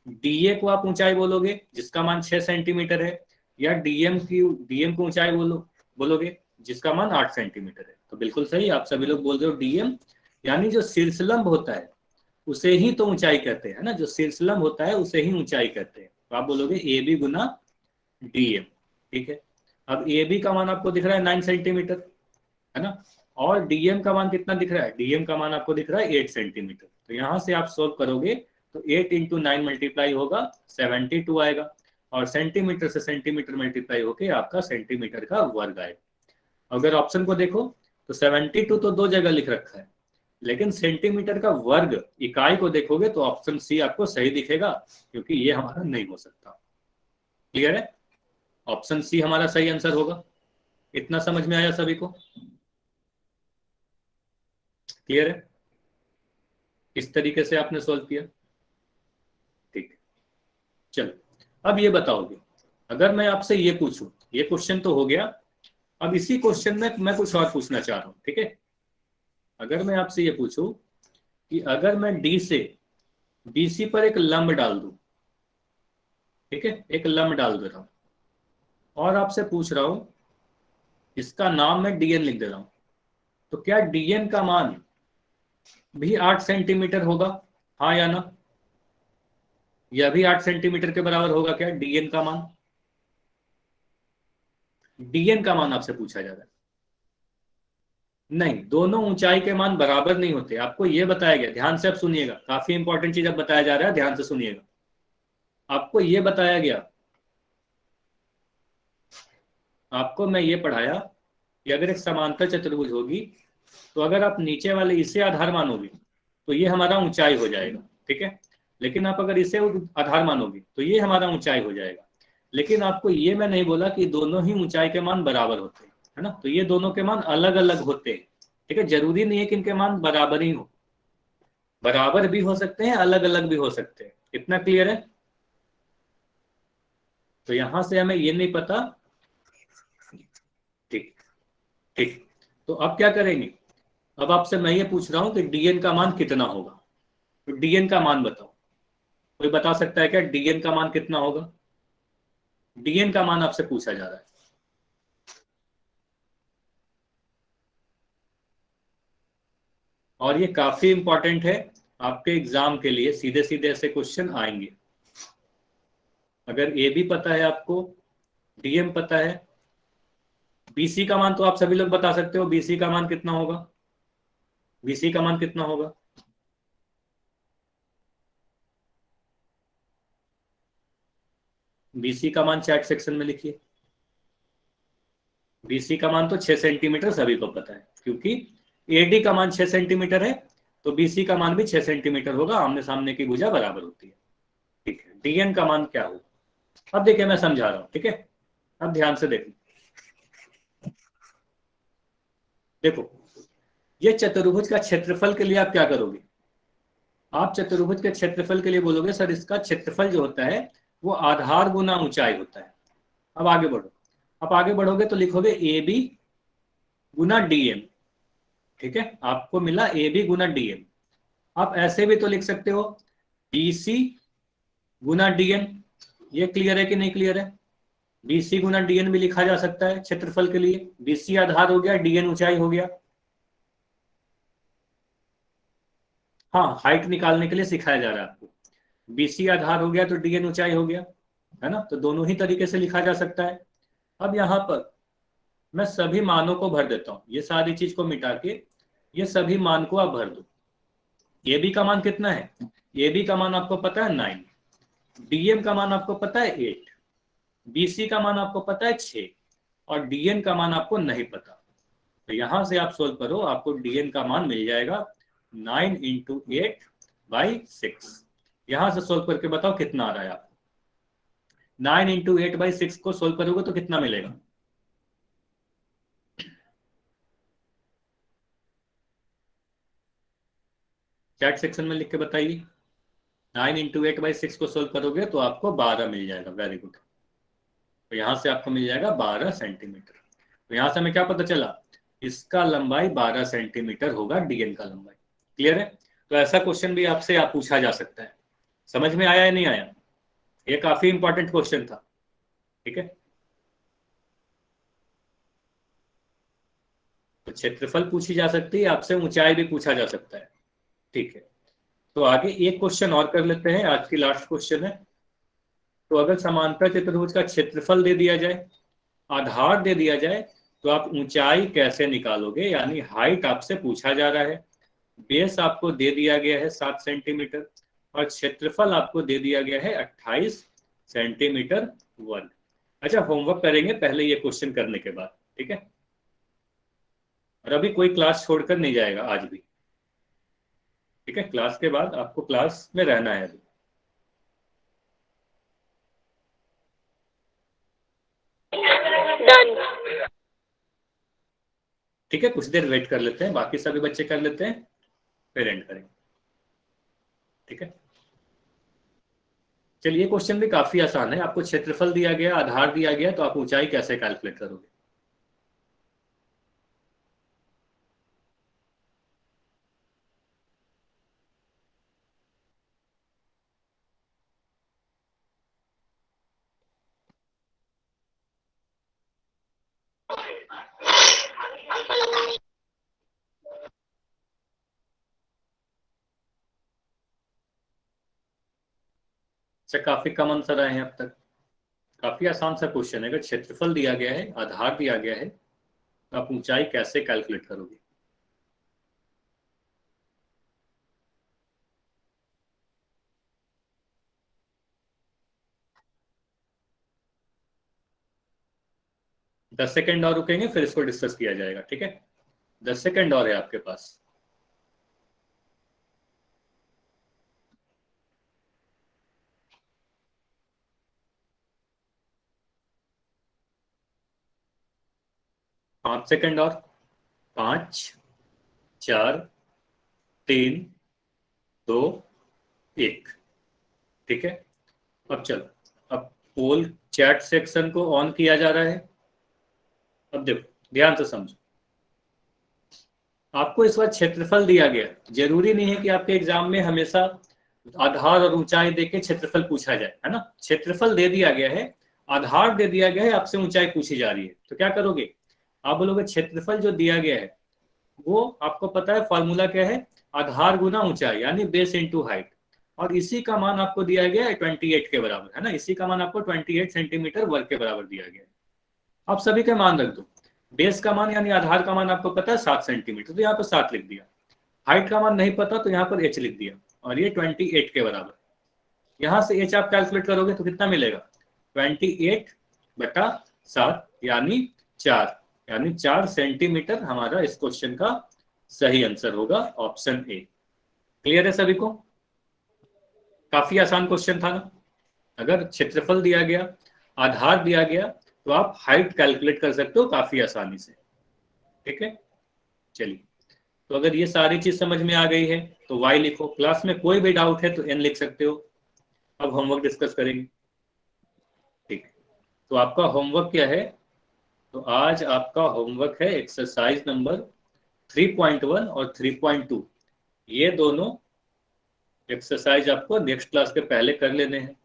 डीए को आप ऊंचाई बोलोगे जिसका मान 6 सेंटीमीटर है, या डीएम को ऊंचाई बोलोगे जिसका मान 8 सेंटीमीटर है। तो बिल्कुल सही, आप सभी लोग बोल रहे हो डीएम, यानी जो शीर्षलंब होता है उसे ही तो ऊंचाई कहते हैं ना, जो शीर्षलंब होता है उसे ही ऊंचाई कहते हैं। तो आप बोलोगे ए बी गुना डीएम। ठीक है। अब ए बी का मान आपको दिख रहा है 9 सेंटीमीटर, है ना, और डीएम का मान कितना दिख रहा है, डीएम का मान आपको दिख रहा है 8 सेंटीमीटर। तो यहाँ से आप सोल्व करोगे तो 8 इंटू 9 मल्टीप्लाई होगा 72 आएगा, और सेंटीमीटर से सेंटीमीटर मल्टीप्लाई होके आपका सेंटीमीटर का वर्ग आएगा। अगर ऑप्शन को देखो तो 72 तो दो जगह लिख रखा है, लेकिन सेंटीमीटर का वर्ग इकाई को देखोगे तो ऑप्शन सी आपको सही दिखेगा, क्योंकि ये हमारा नहीं हो सकता। क्लियर है, ऑप्शन सी हमारा सही आंसर होगा। इतना समझ में आया सभी को? क्लियर है, इस तरीके से आपने सोल्व किया। ठीक है, चलो अब ये बताओगे, अगर मैं आपसे ये पूछूं, ये क्वेश्चन तो हो गया, अब इसी क्वेश्चन में मैं कुछ और पूछना चाह रहा हूं, ठीक है। अगर मैं आपसे ये पूछूं कि अगर मैं डी से बीसी पर एक लंब डाल दूं, ठीक है, एक लंब डाल दे रहा हूं, और आपसे पूछ रहा हूं इसका नाम मैं डीएन लिख दे रहा हूं, तो क्या डीएन का मान भी 8 सेंटीमीटर होगा, हाँ या ना? यह भी 8 सेंटीमीटर के बराबर होगा क्या डीएन का मान? डीएन का मान आपसे पूछा जा रहा है। नहीं, दोनों ऊंचाई के मान बराबर नहीं होते, आपको यह बताया गया, ध्यान से अब सुनिएगा, काफी इंपॉर्टेंट चीज अब बताया जा रहा है, ध्यान से सुनिएगा। आपको यह बताया गया, आपको मैं ये पढ़ाया कि अगर एक समांतर चतुर्भुज होगी तो अगर आप नीचे वाले इसे आधार मानोगे तो ये हमारा ऊंचाई हो जाएगा, ठीक है। लेकिन आप अगर इसे आधार मानोगे तो ये हमारा ऊंचाई हो जाएगा। लेकिन आपको ये मैं नहीं बोला कि दोनों ही ऊंचाई के मान बराबर होते हैं, है ना, तो ये दोनों के मान अलग अलग होते हैं, ठीक है। जरूरी नहीं है कि इनके मान बराबर ही हो, बराबर भी हो सकते हैं, अलग अलग भी हो सकते हैं। इतना क्लियर है? तो यहां से हमें ये नहीं पता, ठीक ठीक। तो अब क्या करेंगे, अब आपसे मैं ये पूछ रहा हूं कि डीएन का मान कितना होगा, तो डीएन का मान बताओ। कोई बता सकता है क्या डीएन का मान कितना होगा? डीएन का मान आपसे पूछा जा रहा है। और ये काफी इंपॉर्टेंट है आपके एग्जाम के लिए, सीधे सीधे ऐसे क्वेश्चन आएंगे। अगर ए भी पता है आपको, डीएम पता है, बीसी का मान तो आप सभी लोग बता सकते हो, बीसी का मान कितना होगा, बीसी का मान कितना होगा? बीसी का मान चैट सेक्शन में लिखिए। बीसी का मान तो 6 सेंटीमीटर सभी को पता है, क्योंकि एडी का मान 6 सेंटीमीटर है, तो बीसी का मान भी 6 सेंटीमीटर होगा, आमने सामने की भुजा बराबर होती है, ठीक है। डीएन का मान क्या होगा, अब देखिए मैं समझा रहा हूं, ठीक है। अब ध्यान से देखो, देखो ये चतुर्भुज का क्षेत्रफल के लिए आप क्या करोगे, आप चतुर्भुज के क्षेत्रफल के लिए बोलोगे सर इसका क्षेत्रफल जो होता है वो आधार गुना ऊंचाई होता है। अब आगे बढ़ो, आप आगे बढ़ोगे तो लिखोगे ए बी गुना डीएम, ठीक है, आपको मिला ए बी गुना डीएम। आप ऐसे भी तो लिख सकते हो बीसी गुना डीएन, ये क्लियर है कि नहीं क्लियर है? बीसी गुना डीएन भी लिखा जा सकता है क्षेत्रफल के लिए, बीसी आधार हो गया, डीएन ऊंचाई हो गया। हाँ, हाइट निकालने के लिए सिखाया जा रहा है आपको, बीसी आधार हो गया तो डीएन ऊंचाई हो गया, है ना, तो दोनों ही तरीके से लिखा जा सकता है। अब यहां पर मैं सभी मानों को भर देता हूं, ये सारी चीज को मिटा के ये सभी मान को आप भर दो। ए बी का मान कितना है, ए बी का मान आपको पता है 9, डीएम का मान आपको पता है 8, बीसी का मान आपको पता है 6, और डीएन का मान आपको नहीं पता। तो यहां से आप सोल्व करो, आपको डीएन का मान मिल जाएगा 9 इंटू 8 बाई 6। यहां से सोल्व करके बताओ कितना आ रहा है आपको। 9 इंटू 8 बाई 6 को सोल्व करोगे तो कितना मिलेगा? चैट सेक्शन में लिख के बताइए। 9 इंटू 8 बाई 6 को सोल्व करोगे तो आपको 12 मिल जाएगा। वेरी गुड, तो यहां से आपको मिल जाएगा 12 सेंटीमीटर। तो यहां से हमें क्या पता चला, इसका लंबाई 12 सेंटीमीटर होगा, डीएन का लंबाई। क्लियर है? तो ऐसा क्वेश्चन भी आपसे आप पूछा जा सकता है। समझ में आया या नहीं आया? ये काफी इंपॉर्टेंट क्वेश्चन था, ठीक है। तो क्षेत्रफल पूछी जा सकती है आपसे, ऊंचाई भी पूछा जा सकता है, ठीक है। तो आगे एक क्वेश्चन और कर लेते हैं, आज की लास्ट क्वेश्चन है। तो अगर समांतर चतुर्भुज का क्षेत्रफल दे दिया जाए, आधार दे दिया जाए तो आप ऊंचाई कैसे निकालोगे, यानी हाइट आपसे पूछा जा रहा है, बेस आपको दे दिया गया है 7 सेंटीमीटर और क्षेत्रफल आपको दे दिया गया है 28 सेंटीमीटर वर्ग। अच्छा, होमवर्क करेंगे पहले ये क्वेश्चन करने के बाद, ठीक है। और अभी कोई क्लास छोड़कर नहीं जाएगा आज भी, ठीक है। क्लास के बाद आपको क्लास में रहना है अभी। डन। ठीक है, कुछ देर वेट कर लेते हैं, बाकी सभी बच्चे कर लेते हैं, फिर एंड करेंगे, ठीक है। चलिए, क्वेश्चन भी काफी आसान है। आपको क्षेत्रफल दिया गया, आधार दिया गया, तो आप ऊंचाई कैसे कैलकुलेट करोगे? अच्छा, काफी कम आंसर आए हैं अब तक। काफी आसान सा क्वेश्चन है। अगर क्षेत्रफल दिया गया है, आधार दिया गया है, तो आप ऊंचाई कैसे कैलकुलेट करोगे? दस सेकेंड और रुकेंगे, फिर इसको डिस्कस किया जाएगा, ठीक है। 10 सेकेंड और है आपके पास। पांच सेकेंड और। 5, 4, 3, 2, 1, ठीक है। अब चलो, अब पोल चैट सेक्शन को ऑन किया जा रहा है। अब देखो, ध्यान से समझो। आपको इस बार क्षेत्रफल दिया गया, जरूरी नहीं है कि आपके एग्जाम में हमेशा आधार और ऊंचाई देके क्षेत्रफल पूछा जाए, है ना। क्षेत्रफल दे दिया गया है, आधार दे दिया गया है, आपसे ऊंचाई पूछी जा रही है, तो क्या करोगे? आप बोलोगे क्षेत्रफल जो दिया गया है वो आपको पता है फॉर्मूला क्या है, आधार गुना ऊंचाई, यानी बेस इंटू हाइट। और इसी का मान आपको दिया गया है 28 के बराबर, है ना। इसी का मान आपको 28 सेंटीमीटर वर्ग के बराबर दिया गया है। आप सभी का मान रख दो। बेस का मान यानी आधार का मान आपको पता है 7 सेंटीमीटर, तो यहाँ पर 7 लिख दिया। हाइट का मान नहीं पता तो यहाँ पर h लिख दिया, और ये 28 के बराबर। यहाँ से h आप कैलकुलेट करोगे तो कितना मिलेगा? 28/7 यानी 4, यानी 4 सेंटीमीटर हमारा इस क्वेश्चन का सही आंसर होगा, ऑप्शन ए। क्लियर है सभी को? काफी आसान क्वेश्चन था ना। अगर क्षेत्रफल दिया गया, आधार दिया गया, तो आप हाइट कैलकुलेट कर सकते हो काफी आसानी से, ठीक है। चलिए, तो अगर ये सारी चीज समझ में आ गई है तो y लिखो। क्लास में कोई भी डाउट है तो n लिख सकते हो। अब होमवर्क डिस्कस करेंगे, ठीक। तो आपका होमवर्क क्या है? तो आज आपका होमवर्क है एक्सरसाइज नंबर 3.1 और 3.2। ये दोनों एक्सरसाइज आपको नेक्स्ट क्लास के पहले कर लेने हैं।